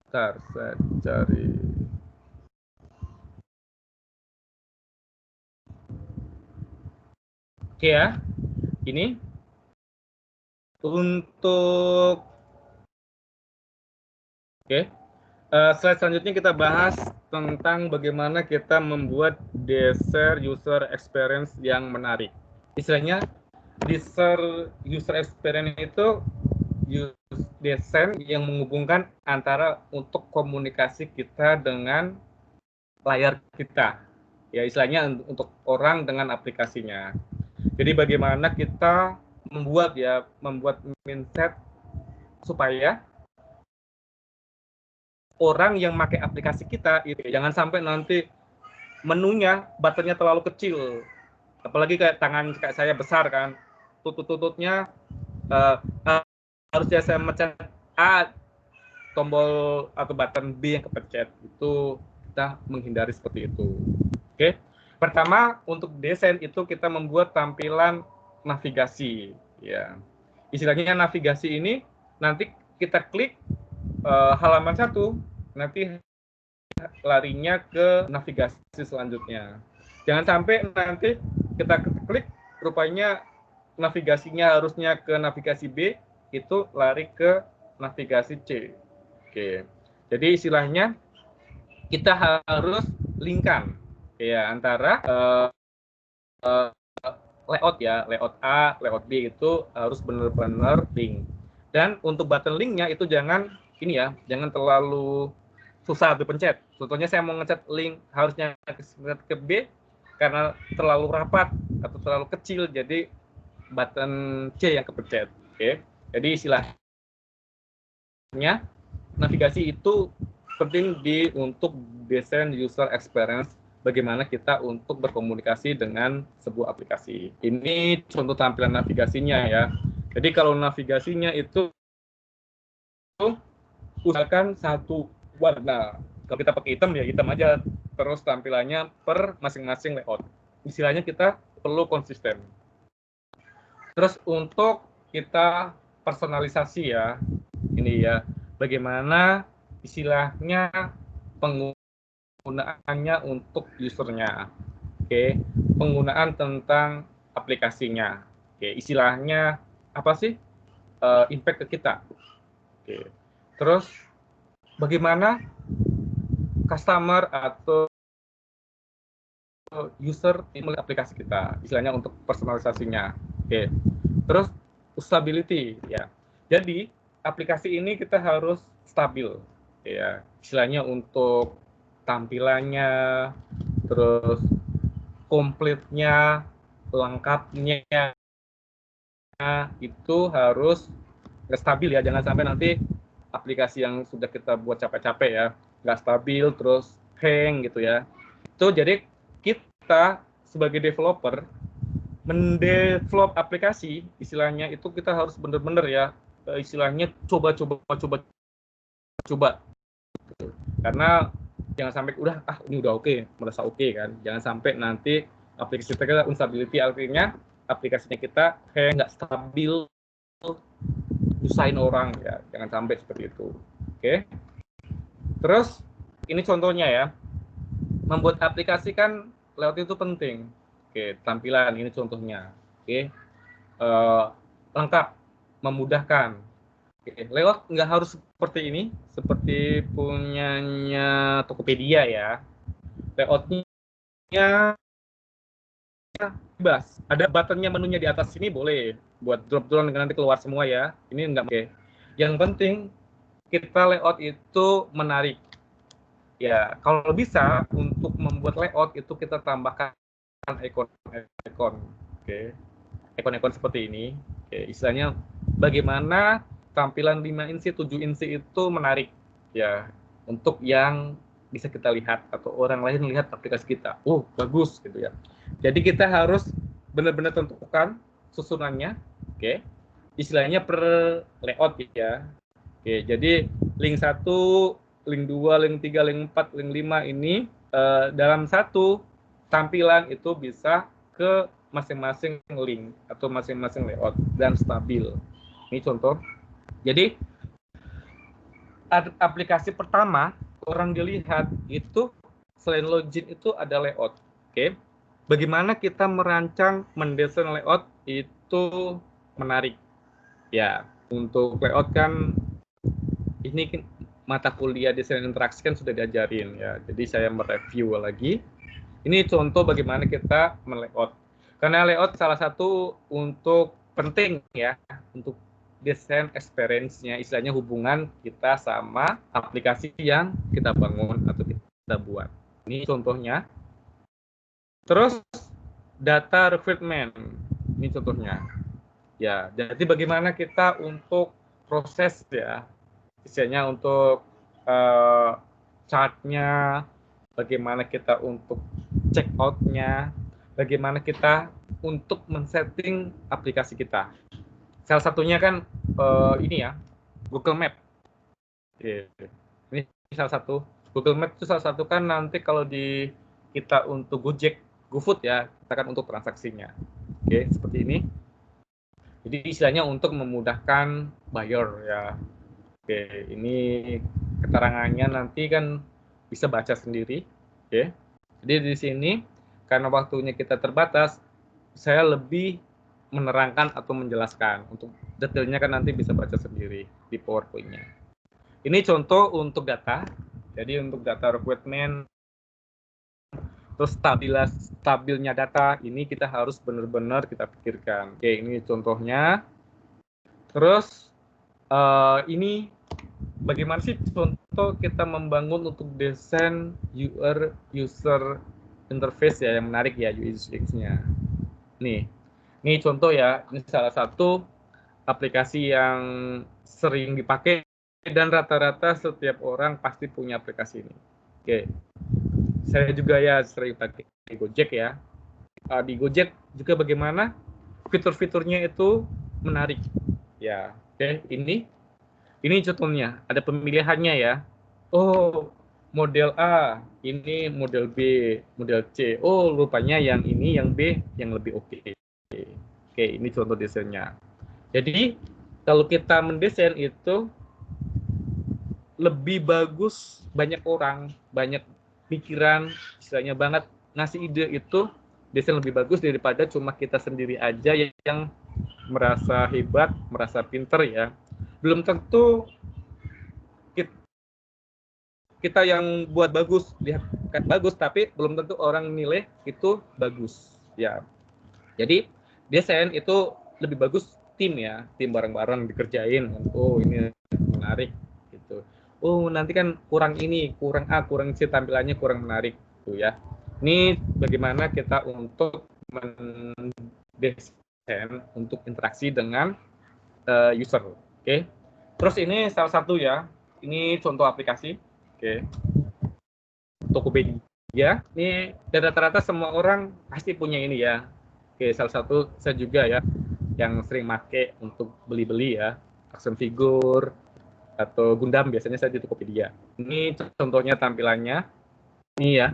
Bentar, saya cari. Oke ya, ini untuk slide selanjutnya kita bahas tentang bagaimana kita membuat desain user experience yang menarik. Istilahnya user experience itu desain yang menghubungkan antara untuk komunikasi kita dengan layar kita. Ya, istilahnya untuk orang dengan aplikasinya. Jadi bagaimana kita membuat mindset supaya orang yang pakai aplikasi kita itu jangan sampai nanti menunya buttonnya terlalu kecil, apalagi kayak tangan kayak saya besar kan, tututnya harusnya saya mencet A, tombol atau button B yang kepencet. Itu kita menghindari seperti itu. Oke. Pertama, untuk desain itu kita membuat tampilan navigasi ya. Istilahnya navigasi ini nanti kita klik halaman 1, nanti larinya ke navigasi selanjutnya. Jangan sampai nanti kita klik rupanya navigasinya harusnya ke navigasi B, itu lari ke navigasi C. Oke. Jadi istilahnya kita harus linkkan ya antara layout ya, layout A, layout B itu harus benar-benar link. Dan untuk button linknya itu jangan ini ya, jangan terlalu susah dipencet. Contohnya saya mau ngecat link harusnya ke B karena terlalu rapat atau terlalu kecil, jadi button C yang kepencet. Oke. Jadi istilahnya navigasi itu penting untuk desain user experience, bagaimana kita untuk berkomunikasi dengan sebuah aplikasi. Ini contoh tampilan navigasinya ya. Jadi kalau navigasinya itu usahakan satu warna. Kalau kita pakai hitam ya hitam aja, terus tampilannya per masing-masing layout. Istilahnya kita perlu konsisten. Terus untuk kita personalisasi ya, ini ya, bagaimana istilahnya penggunaannya untuk usernya. Oke, penggunaan tentang aplikasinya. Oke, istilahnya apa sih impact ke kita. Oke, terus bagaimana customer atau user melihat aplikasi kita, istilahnya untuk personalisasinya. Oke, terus usability ya. Jadi aplikasi ini kita harus stabil ya, istilahnya untuk tampilannya, terus komplitnya, lengkapnya itu harus stabil ya, jangan sampai nanti aplikasi yang sudah kita buat capek-capek ya nggak stabil terus hang gitu ya. Itu jadi kita sebagai developer mendevelop aplikasi, istilahnya itu kita harus benar-benar ya, istilahnya coba. Karena jangan sampai ini udah oke, merasa oke kan. Jangan sampai nanti aplikasi kita instability, artinya aplikasinya kita kayak nggak stabil, usahain orang ya. Jangan sampai seperti itu. Oke. Terus ini contohnya ya. Membuat aplikasi kan layout itu penting. Oke, tampilan ini contohnya. Oke. Lengkap, memudahkan. Oke, layout nggak harus seperti ini, seperti punyanya Tokopedia ya. Layoutnya bebas. Ada buttonnya, menunya di atas sini boleh buat drop down nanti keluar semua ya. Ini enggak oke. Yang penting kita layout itu menarik. Ya, kalau bisa untuk membuat layout itu kita tambahkan ikon-ikon. Oke. Ikon-ikon seperti ini. Oke, istilahnya bagaimana tampilan 5 inci, 7 inci itu menarik ya untuk yang bisa kita lihat atau orang lain lihat aplikasi kita. Oh, bagus gitu ya. Jadi kita harus benar-benar tentukan susunannya. Oke. Istilahnya per layout ya. Oke, jadi link 1, link 2, link 3, link 4, link 5 ini dalam satu tampilan itu bisa ke masing-masing link atau masing-masing layout dan stabil. Ini contoh. Jadi aplikasi pertama orang dilihat itu selain login itu ada layout. Oke. Bagaimana kita merancang mendesain layout itu menarik. Ya, untuk layout kan ini mata kuliah desain interaksi kan sudah diajarin ya. Jadi saya mereview lagi. Ini contoh bagaimana kita melayout. Karena layout salah satu untuk penting ya untuk desain experience-nya, istilahnya hubungan kita sama aplikasi yang kita bangun atau kita buat. Ini contohnya. Terus data requirement. Ini contohnya. Ya, jadi bagaimana kita untuk proses ya, istilahnya untuk chart-nya, bagaimana kita untuk check out-nya, bagaimana kita untuk men-setting aplikasi kita. Salah satunya kan ini ya, Google Map. Ini salah satu. Google Map itu salah satu kan nanti kalau di kita untuk Gojek, GoFood ya, kita kan untuk transaksinya. Oke, seperti ini. Jadi istilahnya untuk memudahkan buyer ya. Oke, ini keterangannya nanti kan bisa baca sendiri. Oke. Jadi di sini karena waktunya kita terbatas, saya lebih menerangkan atau menjelaskan. Untuk detailnya kan nanti bisa baca sendiri di PowerPoint-nya. Ini contoh untuk data. Jadi untuk data requirement, terus stabilnya data, ini kita harus benar-benar kita pikirkan. Oke, ini contohnya. Terus ini bagaimana sih contoh kita membangun untuk desain user interface ya yang menarik ya UX-nya. Nih, ini contoh ya, ini salah satu aplikasi yang sering dipakai dan rata-rata setiap orang pasti punya aplikasi ini. Oke, saya juga ya sering pakai Gojek ya. Di Gojek juga bagaimana fitur-fiturnya itu menarik. Ya, oke, ini contohnya, ada pemilihannya ya. Oh, model A, ini model B, model C. Oh, rupanya yang ini, yang B, yang lebih oke. Oke, ini contoh desainnya. Jadi, kalau kita mendesain itu lebih bagus, banyak orang, banyak pikiran, istilahnya banget, ngasih ide itu desain lebih bagus daripada cuma kita sendiri aja yang merasa hebat, merasa pinter ya. Belum tentu kita yang buat bagus, lihat kan bagus, tapi belum tentu orang nilai itu bagus ya. Jadi desain itu lebih bagus tim ya, tim bareng-bareng dikerjain. Oh, ini menarik gitu. Oh, nanti kan kurang ini, kurang A, kurang C, tampilannya kurang menarik tuh ya. Ini bagaimana kita untuk mendesain untuk interaksi dengan user. Oke. Terus ini salah satu ya. Ini contoh aplikasi. Oke. Tokopedia. Ini rata-rata semua orang pasti punya ini ya. Oke, salah satu saya juga ya yang sering make untuk beli-beli ya. Action figure atau Gundam biasanya saya di Tokopedia. Ini contohnya tampilannya. Ini ya.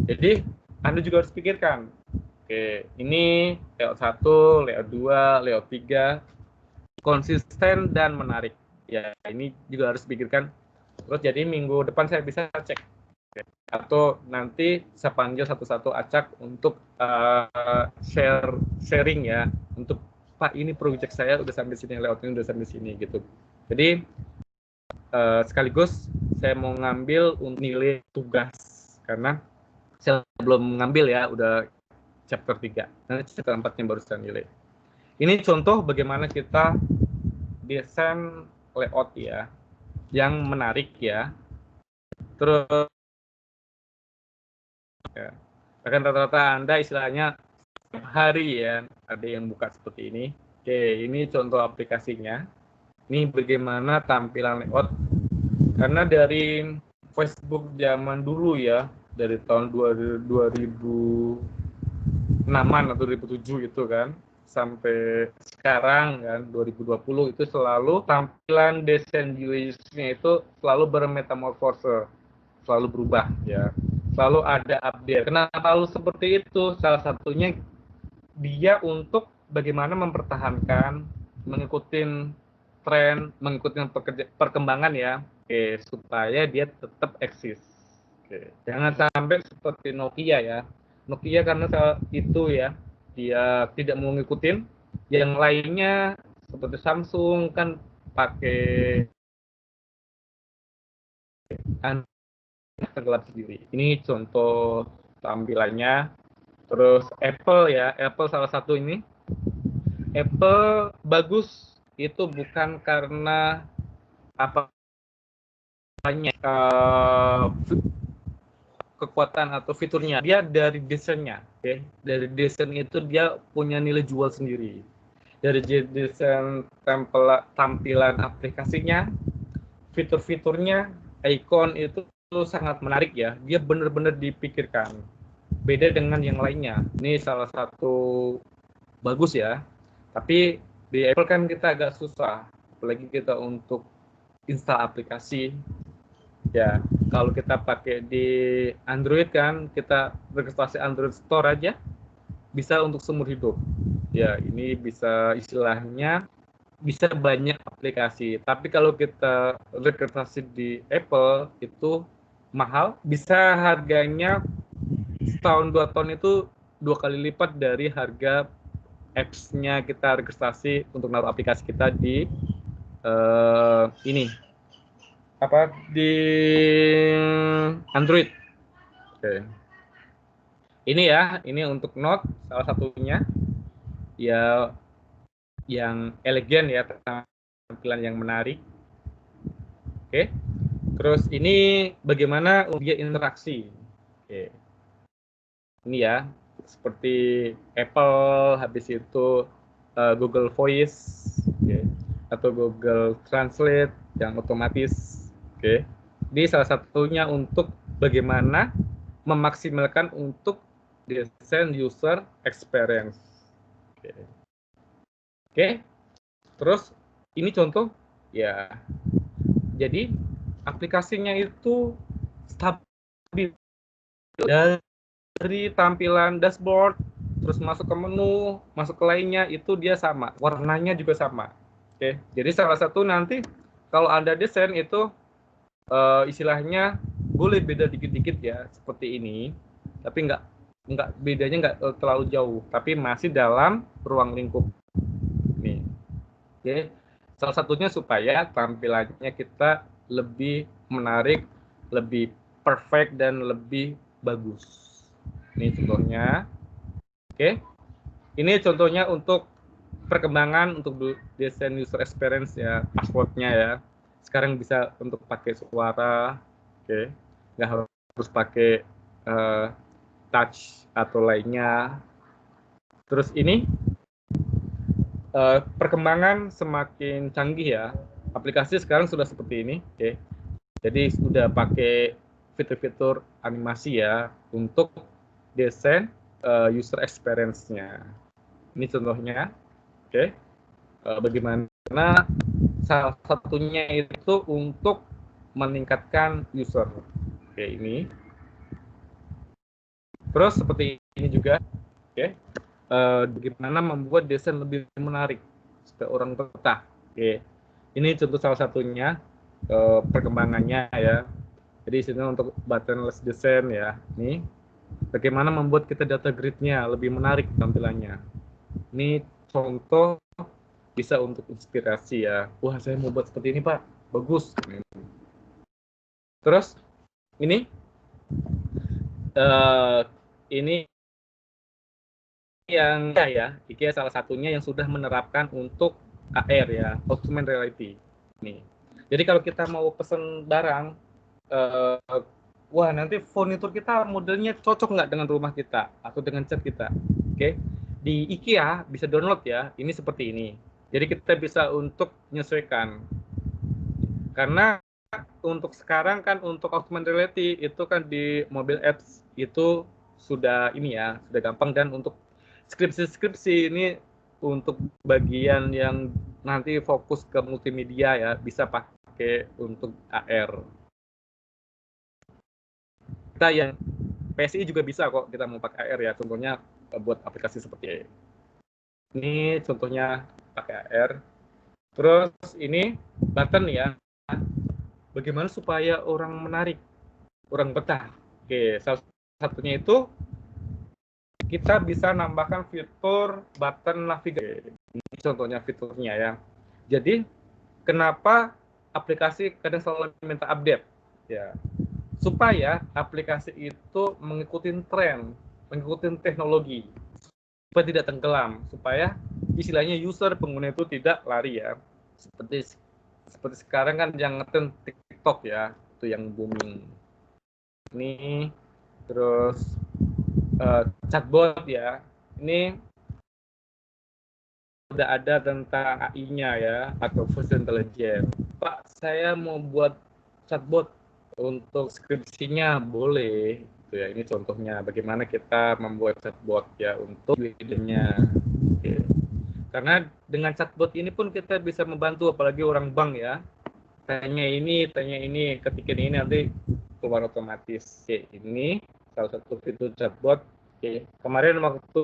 Jadi Anda juga harus pikirkan. Oke, ini layout 1, layout 2, layout 3 konsisten dan menarik. Ya, ini juga harus pikirkan. Terus jadi minggu depan saya bisa cek. Atau nanti saya panggil satu-satu acak untuk sharing ya. Untuk Pak ini project saya udah sampai sini, layoutnya udah sampai sini gitu. Jadi sekaligus saya mau ngambil nilai tugas. Karena saya belum ngambil ya, udah chapter 3. Nanti chapter 4-nya baru saya nilai. Ini contoh bagaimana kita desain layout ya, yang menarik ya. Terus Ya. Bahkan rata-rata Anda istilahnya setiap hari ya ada yang buka seperti ini. Oke, ini contoh aplikasinya. Ini bagaimana tampilan layout. Karena dari Facebook zaman dulu ya, dari tahun 2006-an atau 2007 itu kan, sampai sekarang kan 2020 itu selalu tampilan desain UI-nya itu selalu bermetamorfose, selalu berubah ya, selalu ada update. Kenapa selalu seperti itu? Salah satunya dia untuk bagaimana mempertahankan, mengikuti tren, mengikuti perkembangan ya, oke, supaya dia tetap eksis. Oke. Jangan sampai seperti Nokia ya. Nokia karena saat itu ya dia tidak mau ngikutin, yang lainnya seperti Samsung kan pakai tenggelam sendiri. Ini contoh tampilannya. Terus Apple ya, Apple salah satu ini. Apple bagus itu bukan karena apa banyak kekuatan atau fiturnya, dia dari desainnya. Okay? Dari desain itu dia punya nilai jual sendiri. Dari desain tampilan aplikasinya, fitur-fiturnya, ikon itu sangat menarik ya. Dia benar-benar dipikirkan. Beda dengan yang lainnya. Ini salah satu bagus ya. Tapi di Apple kan kita agak susah, apalagi kita untuk install aplikasi. Ya, kalau kita pakai di Android kan, kita registrasi Android Store aja bisa untuk seumur hidup. Ya, ini bisa istilahnya bisa banyak aplikasi. Tapi kalau kita registrasi di Apple itu mahal, bisa harganya setahun 2 tahun itu 2 kali lipat dari harga apps-nya kita registrasi untuk naruh aplikasi kita di ini apa di Android. Oke. Ini ya, ini untuk Note salah satunya ya yang elegan ya, tampilan yang menarik. Oke. Terus ini bagaimana dia interaksi. Oke. Ini ya, seperti Apple, habis itu Google Voice, okay, atau Google Translate yang otomatis. Oke. Ini salah satunya untuk bagaimana memaksimalkan untuk desain user experience. Oke. Terus ini contoh ya. Jadi aplikasinya itu stabil dari tampilan dashboard, terus masuk ke menu, masuk ke lainnya, itu dia sama, warnanya juga sama. Oke, jadi salah satu nanti kalau Anda desain itu istilahnya boleh beda dikit-dikit ya, seperti ini, tapi bedanya nggak terlalu jauh, tapi masih dalam ruang lingkup. Nih, oke, salah satunya supaya tampilannya kita lebih menarik, lebih perfect dan lebih bagus. Ini contohnya. Oke. Ini contohnya untuk perkembangan untuk desain user experience ya, passwordnya ya. Sekarang bisa untuk pakai suara. Oke. Nggak harus pakai touch atau lainnya. Terus ini perkembangan semakin canggih ya. Aplikasi sekarang sudah seperti ini. Oke. Jadi sudah pakai fitur-fitur animasi ya untuk desain user experience-nya. Ini contohnya, oke. Bagaimana salah satunya itu untuk meningkatkan user. Oke, ini. Terus seperti ini juga, oke. Bagaimana membuat desain lebih menarik supaya orang betah. Oke. Ini contoh salah satunya perkembangannya ya. Jadi sini untuk buttonless design ya. Ini bagaimana membuat kita data grid-nya lebih menarik tampilannya. Ini contoh bisa untuk inspirasi ya. Wah, saya mau buat seperti ini, Pak. Bagus. Terus ini yang ya, IKEA salah satunya yang sudah menerapkan untuk AR ya, augmented reality. Nih. Jadi kalau kita mau pesan barang wah nanti furnitur kita modelnya cocok nggak dengan rumah kita atau dengan cat kita. Oke, di IKEA bisa download ya, ini seperti ini. Jadi kita bisa untuk menyesuaikan. Karena untuk sekarang kan untuk augmented reality itu kan di mobile apps itu sudah ini ya, sudah gampang, dan untuk skripsi ini untuk bagian yang nanti fokus ke multimedia ya bisa pakai untuk AR. Kita yang PSI juga bisa kok kita mau pakai AR ya, contohnya buat aplikasi seperti ini, contohnya pakai AR. Terus ini button ya, bagaimana supaya orang menarik, orang betah. Oke, salah satunya itu kita bisa nambahkan fitur button navigasi. Ini contohnya fiturnya ya. Jadi kenapa aplikasi kadang selalu minta update ya, supaya aplikasi itu mengikuti tren, mengikuti teknologi, supaya tidak tenggelam, supaya istilahnya user pengguna itu tidak lari ya. Seperti sekarang kan yang ngetren TikTok ya, itu yang booming. Ini terus chatbot ya, ini sudah ada tentang AI-nya ya, artificial intelligence. Pak, saya mau buat chatbot untuk skripsinya, boleh. Itu ya, ini contohnya bagaimana kita membuat chatbot ya untuk leadernya. Oke. Karena dengan chatbot ini pun kita bisa membantu, apalagi orang bank ya. Tanya ini, ketikin ini nanti keluar otomatis. Oke, ini salah satu fitur chatbot. Oke, kemarin waktu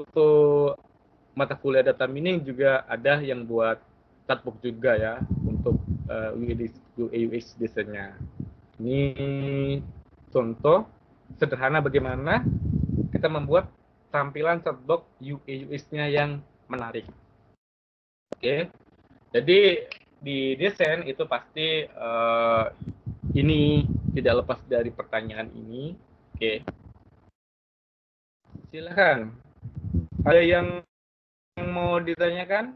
mata kuliah data mining juga ada yang buat chatbot juga ya untuk UX desainnya. Ini contoh sederhana bagaimana kita membuat tampilan chatbot UX-nya yang menarik. Oke, jadi di desain itu pasti ini tidak lepas dari pertanyaan ini. Oke, silakan. Ada yang mau ditanyakan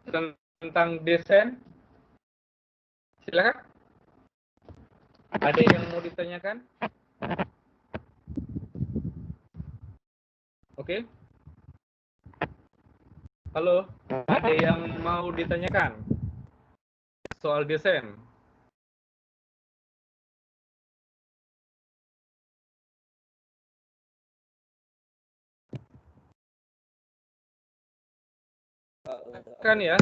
tentang desain? Silakan. Ada yang mau ditanyakan? Oke. Halo, ada yang mau ditanyakan soal desain? Kan ya,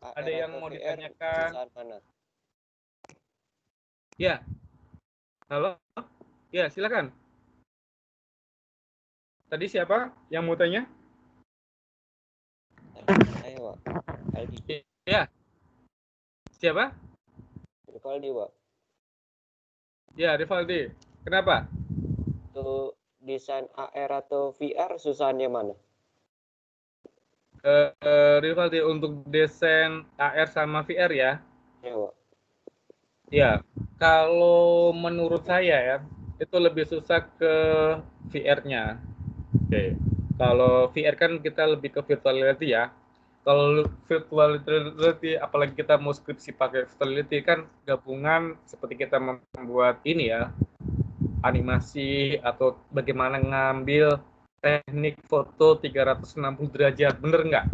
ada yang mau ditanyakan? Ya, halo, ya silakan. Tadi siapa yang mau tanya? Ayo, Pak. Aldi. Ya, siapa? Rivaldi, Pak. Ya, Rivaldi. Kenapa? Untuk desain AR atau VR susahnya mana? Rivaldi, untuk desain AR sama VR ya? Ya, Pak. Ya, kalau menurut saya ya, itu lebih susah ke VR-nya. Oke. Kalau VR kan kita lebih ke virtual reality ya. Kalau virtual reality, apalagi kita mau skripsi pakai virtual reality, kan gabungan seperti kita membuat ini ya, animasi atau bagaimana ngambil teknik foto 360 derajat, bener nggak?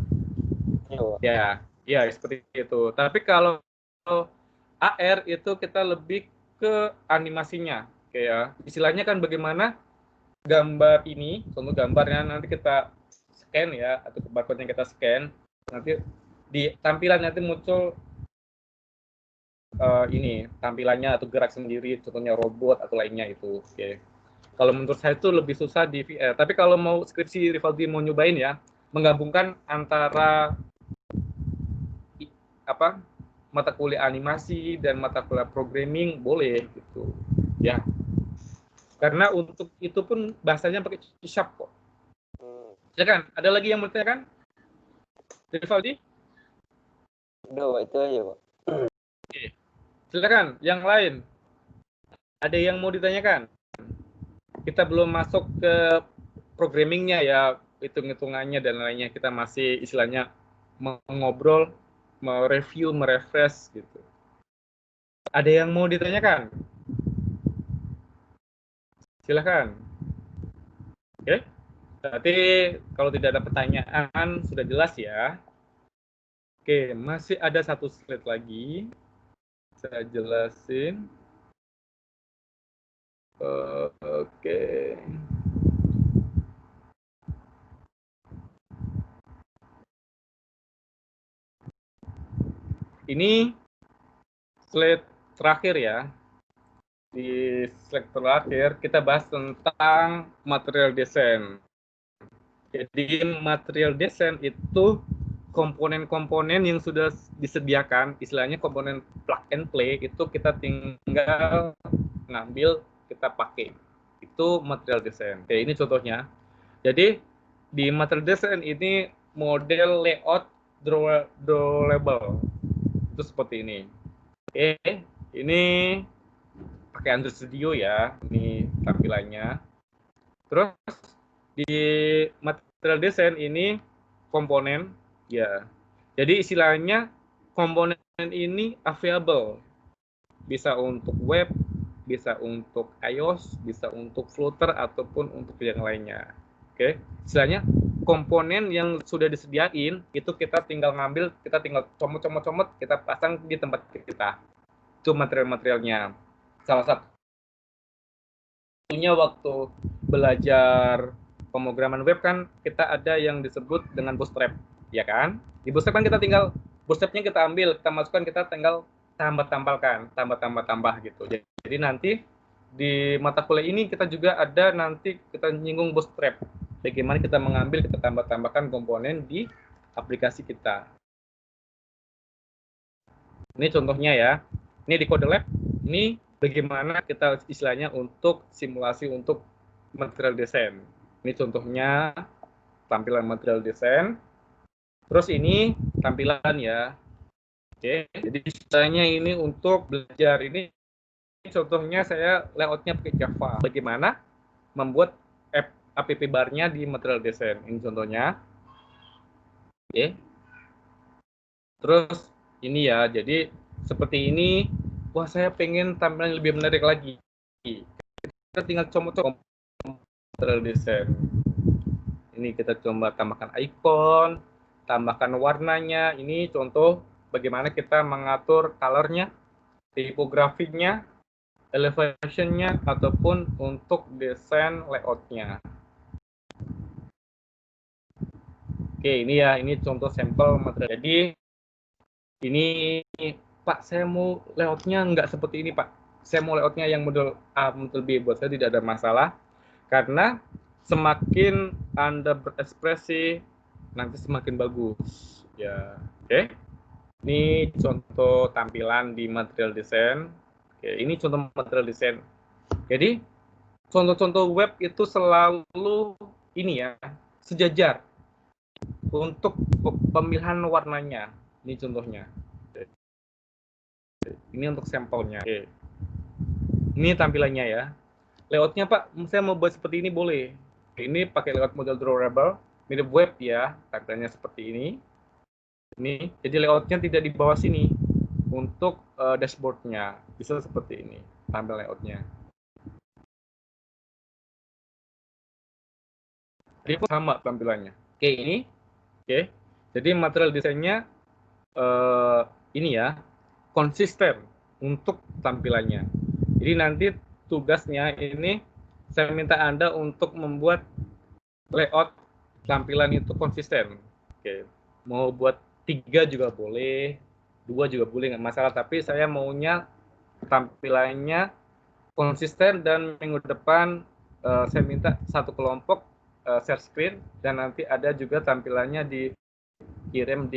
Ya, ya seperti itu. Tapi kalau AR itu kita lebih ke animasinya, kayak istilahnya kan bagaimana gambar ini, contoh gambarnya nanti kita scan ya, atau barcode-nya kita scan, nanti di tampilan nanti muncul ini tampilannya atau gerak sendiri, contohnya robot atau lainnya itu. Oke. Kalau menurut saya itu lebih susah di VR. Tapi kalau mau skripsi Rivaldi mau nyobain ya, menggabungkan antara mata kuliah animasi dan mata kuliah programming boleh gitu ya. Karena untuk itu pun bahasanya pakai C# kok. Silakan, ada lagi yang mau ditanyakan? Rivaldi? Udah, Pak, itu aja, Pak. Oke. Silakan, yang lain. Ada yang mau ditanyakan? Kita belum masuk ke programmingnya ya, hitung-hitungannya dan lainnya. Kita masih istilahnya mengobrol, mereview, merefresh gitu. Ada yang mau ditanyakan? Silakan. Oke. Berarti kalau tidak ada pertanyaan sudah jelas ya. Oke, masih ada satu slide lagi. Saya jelasin. Oke. Ini slide terakhir ya. Di slide terakhir kita bahas tentang material desain. Jadi material desain itu komponen-komponen yang sudah disediakan, istilahnya komponen plug and play, itu kita tinggal ngambil, kita pakai. Itu material desain. Oke, ini contohnya. Jadi di material desain ini model layout drawable. Itu seperti ini. Oke, ini pakai Android Studio ya, ini tampilannya. Terus di material design ini komponen ya. Jadi istilahnya komponen ini available. Bisa untuk web, bisa untuk iOS, bisa untuk Flutter ataupun untuk yang lainnya. Oke, istilahnya komponen yang sudah disediain itu kita tinggal ngambil, kita tinggal comot, kita pasang di tempat kita. Itu material-materialnya. Salah satunya waktu belajar pemrograman web kan kita ada yang disebut dengan bootstrap, ya kan? Di bootstrap kan kita tinggal bootstrapnya kita ambil, kita masukkan, kita tinggal tambah gitu. Jadi nanti di mata kuliah ini kita juga ada nanti kita nyinggung bootstrap. Bagaimana kita mengambil, kita tambahkan komponen di aplikasi kita. Ini contohnya ya. Ini di Code Lab. Ini bagaimana kita istilahnya untuk simulasi untuk material desain. Ini contohnya tampilan material desain. Terus ini tampilan ya. Oke, jadi istilahnya ini untuk belajar ini contohnya saya layoutnya pakai Java. Bagaimana membuat app bar-nya di material desain. Ini contohnya. Oke. Terus ini ya, jadi seperti ini. Wah, saya pengen tampilan lebih menarik lagi. Kita tinggal coba material desain. Ini kita coba tambahkan icon, tambahkan warnanya. Ini contoh bagaimana kita mengatur color-nya, tipografinya, elevation-nya, ataupun untuk desain layout-nya. Oke, ini ya, ini contoh sampel material. Jadi, ini, Pak, saya mau layout-nya nggak seperti ini, Pak. Saya mau layout-nya yang model A, model B. Buat saya tidak ada masalah. Karena semakin Anda berekspresi, nanti semakin bagus. Ya, oke. Ini contoh tampilan di material design. Oke, ini contoh material design. Jadi, contoh-contoh web itu selalu ini ya, sejajar untuk pemilihan warnanya. Ini contohnya. Ini untuk sampelnya. Oke. Ini tampilannya ya. Layoutnya Pak, saya mau buat seperti ini boleh. Ini pakai layout model drawable, mirip web ya, tampilannya seperti ini. Ini, jadi layoutnya tidak di bawah sini. Untuk dashboardnya bisa seperti ini, tampil layoutnya. Jadi sama tampilannya. Oke, ini. Oke. Jadi material desainnya ini ya, konsisten untuk tampilannya. Jadi nanti tugasnya ini saya minta Anda untuk membuat layout tampilan itu konsisten. Oke, mau buat 3 juga boleh, 2 juga boleh, nggak masalah. Tapi saya maunya tampilannya konsisten dan minggu depan saya minta satu kelompok share screen dan nanti ada juga tampilannya dikirim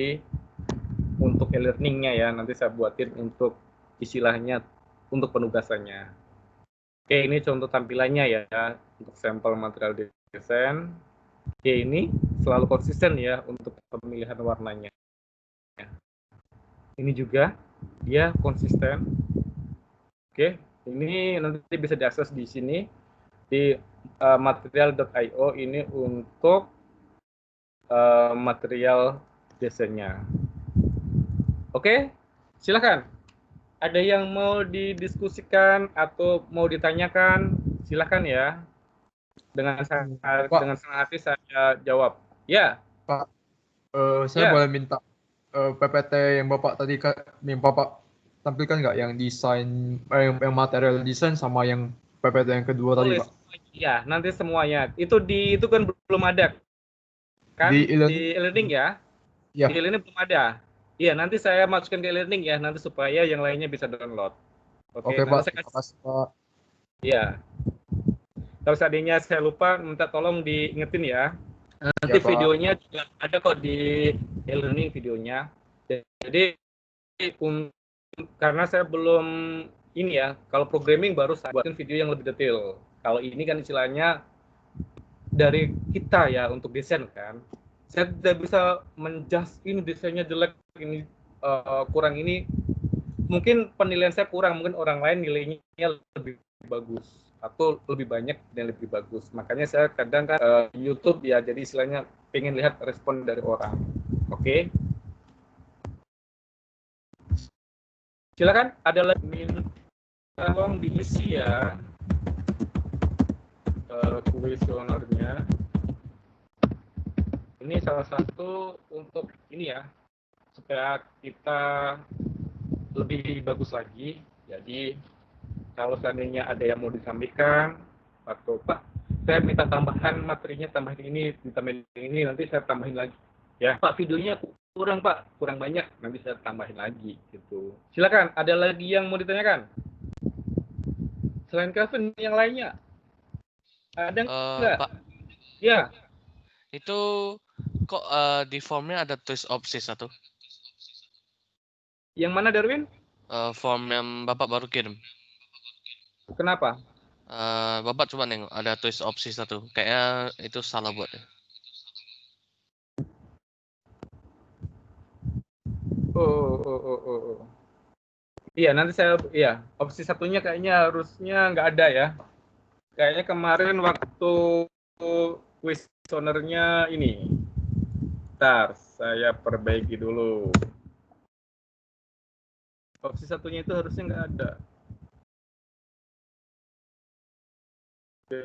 untuk e-learningnya ya. Nanti saya buatin untuk istilahnya untuk penugasannya. Oke, ini contoh tampilannya ya untuk sampel material desain. Oke, ini selalu konsisten ya untuk pemilihan warnanya. Ini juga dia konsisten. Oke, ini nanti bisa diakses di sini di material.io ini untuk material desainnya. Oke, silakan. Ada yang mau didiskusikan atau mau ditanyakan, Silakan ya. Dengan senang hati saya jawab. Ya. Pak, saya Ya. boleh minta PPT yang Bapak tadi yang Bapak tampilkan nggak yang desain yang material desain sama yang PPT yang kedua tadi, Boleh. Pak? Iya, nanti semuanya. Itu kan belum ada. Kan Di di e-learning ya? Ya. Di e-learning belum ada. Iya, nanti saya masukkan ke e-learning ya, nanti supaya yang lainnya bisa download. Oke, nanti Pak. saya Terima kasih, Pak. Iya. Kalau seandainya saya lupa, minta tolong diingetin ya. Nanti Ya, Pak. videonya juga ada kok di e-learning videonya. Jadi karena saya belum ini ya, kalau programming baru saya buatin video yang lebih detail. Kalau ini kan istilahnya dari kita ya untuk desain kan. Saya tidak bisa menjudge ini desainnya jelek, ini kurang ini. Mungkin penilaian saya kurang, mungkin orang lain nilainya lebih bagus atau lebih banyak dan lebih bagus. Makanya saya kadang kan YouTube ya, jadi istilahnya pengen lihat respon dari orang. Oke. Silakan, ada lagi tolong diisi ya kuesionernya. Ini salah satu untuk ini ya, supaya kita lebih bagus lagi. Jadi kalau seandainya ada yang mau disampaikan atau Pak, saya minta tambahan materinya, tambahin ini, ditambahin ini, nanti saya tambahin lagi. Ya, Pak, videonya kurang Pak, kurang banyak, nanti saya tambahin lagi gitu. Silakan, ada lagi yang mau ditanyakan? Selain Kevin, yang lainnya? Ada nggak? Pak, Ya. itu kok di formnya ada tulis opsi satu? Yang mana Darwin? Form yang Bapak baru kirim. Kenapa? Bapak coba nengok, ada tulis opsi satu. Kayaknya itu salah buat ya. Oh. Iya, nanti iya, opsi satunya kayaknya harusnya nggak ada ya. Kayaknya kemarin waktu kuesionernya ini. Bentar, saya perbaiki dulu. Opsi satunya itu harusnya nggak ada. Oke.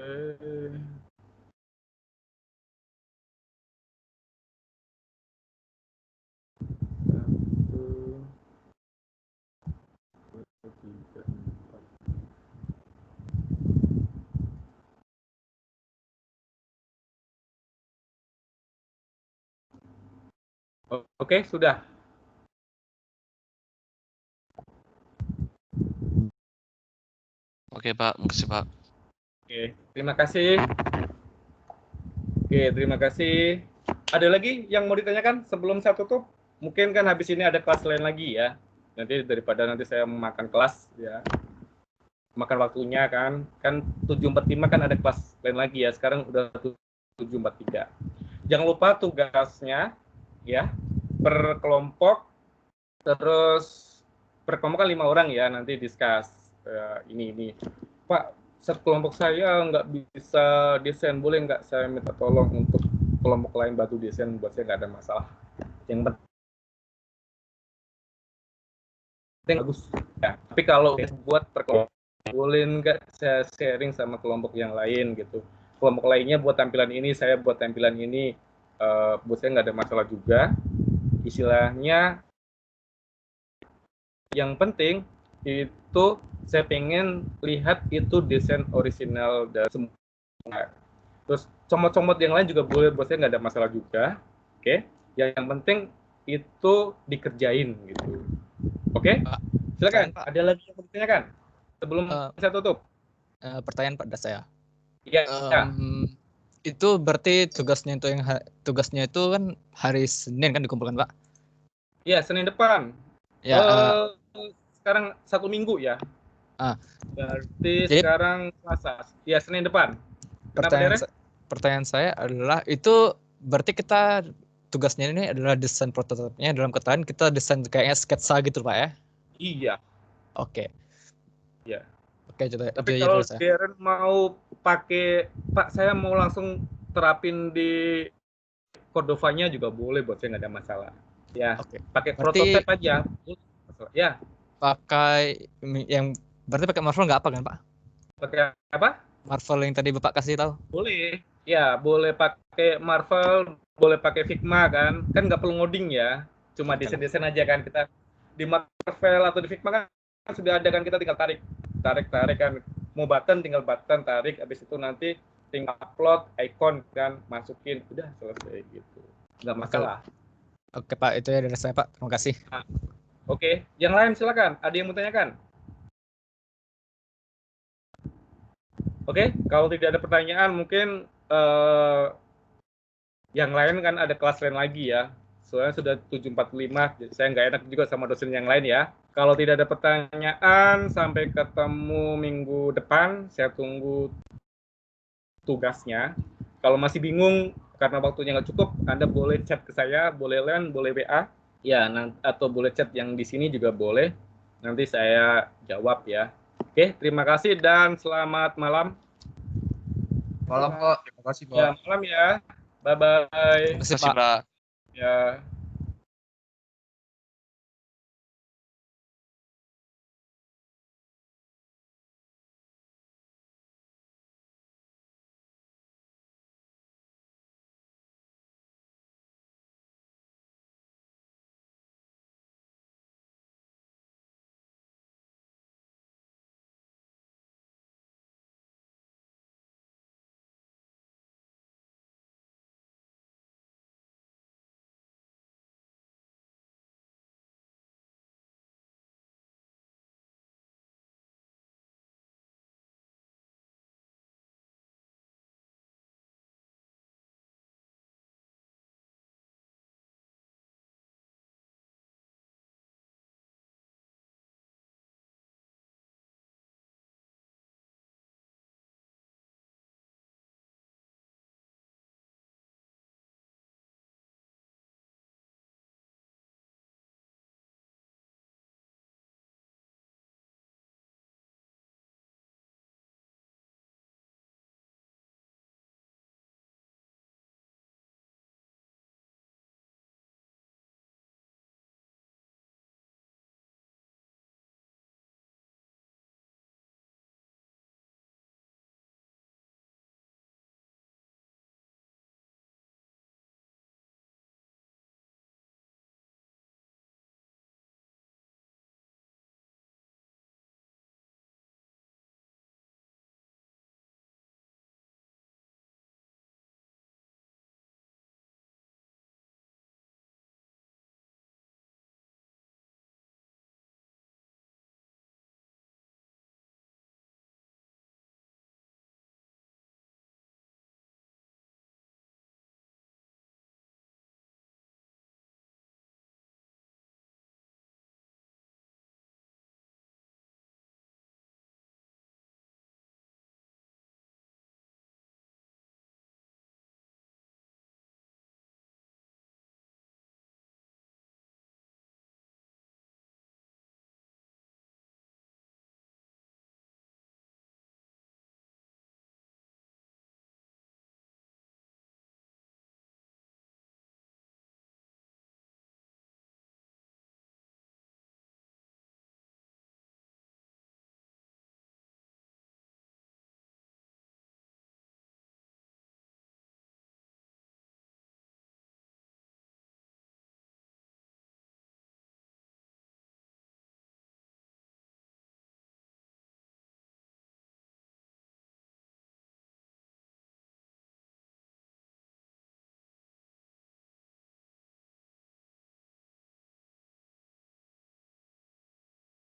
Oke, sudah. Oke Pak, makasih Pak. Oke, terima kasih. Oke, terima kasih. Ada lagi yang mau ditanyakan sebelum saya tutup? Mungkin kan habis ini ada kelas lain lagi ya. Nanti daripada nanti saya memakan kelas ya. Makan waktunya kan 7.45 kan ada kelas lain lagi ya. Sekarang udah 7.43. Jangan lupa tugasnya ya, per kelompok, terus per kelompok kan 5 orang ya, nanti discuss ini. Pak, kelompok saya nggak bisa desain, boleh nggak saya minta tolong untuk kelompok lain bantu desain, buat saya nggak ada masalah. Yang penting bagus ya. Tapi kalau buat per kelompok, boleh nggak saya sharing sama kelompok yang lain gitu. Kelompok lainnya buat tampilan ini, saya buat tampilan ini, buat saya nggak ada masalah juga. Istilahnya yang penting itu saya pengen lihat itu desain orisinal dari semua. Terus comot-comot yang lain juga boleh, buat saya nggak ada masalah juga. Oke, yang penting itu dikerjain gitu. Oke, silakan. Pak. Ada lagi yang mau ditanyakan sebelum saya tutup? Pertanyaan pada saya. Iya. Itu berarti tugasnya itu kan hari Senin kan dikumpulkan Pak? Iya, Senin depan. Ya. Sekarang 1 minggu ya. Berarti jadi, sekarang Selasa. Ya, Senin depan. Pertanyaan saya adalah, itu berarti kita tugasnya ini adalah desain prototipenya, dalam kata kita desain kayaknya sketsa gitu Pak ya? Iya. Oke. Iya. Oke, tapi kalau Darren mau pakai, Pak, saya mau langsung terapin di Cordova-nya juga boleh, buat saya nggak ada masalah. Ya, pakai prototipe aja. Ya. Berarti pakai Marvel nggak apa kan Pak? Pakai apa? Marvel yang tadi Bapak kasih tahu? Boleh. Ya, boleh pakai Marvel, boleh pakai Figma kan. Kan nggak perlu ngoding ya. Cuma desain-desain aja kan kita. Di Marvel atau di Figma kan sudah ada kan, kita tinggal tarik kan. Mau button tinggal button tarik, habis itu nanti tinggal upload icon kan, masukin, udah selesai gitu. Nggak masalah. Oke Pak, itu ya dari saya Pak. Terima kasih. Oke, yang lain silakan. Ada yang mau tanyakan? Oke, kalau tidak ada pertanyaan mungkin yang lain kan ada kelas lain lagi ya. Soalnya sudah 7.45, jadi saya nggak enak juga sama dosen yang lain ya. Kalau tidak ada pertanyaan, sampai ketemu minggu depan. Saya tunggu tugasnya. Kalau masih bingung karena waktunya nggak cukup, Anda boleh chat ke saya, boleh LAN, boleh WA, ya, atau boleh chat yang di sini juga boleh. Nanti saya jawab ya. Oke, terima kasih dan selamat malam. Malam Pak, terima kasih Pak. Ya, malam ya. Bye-bye. Terima kasih Pak. Ya.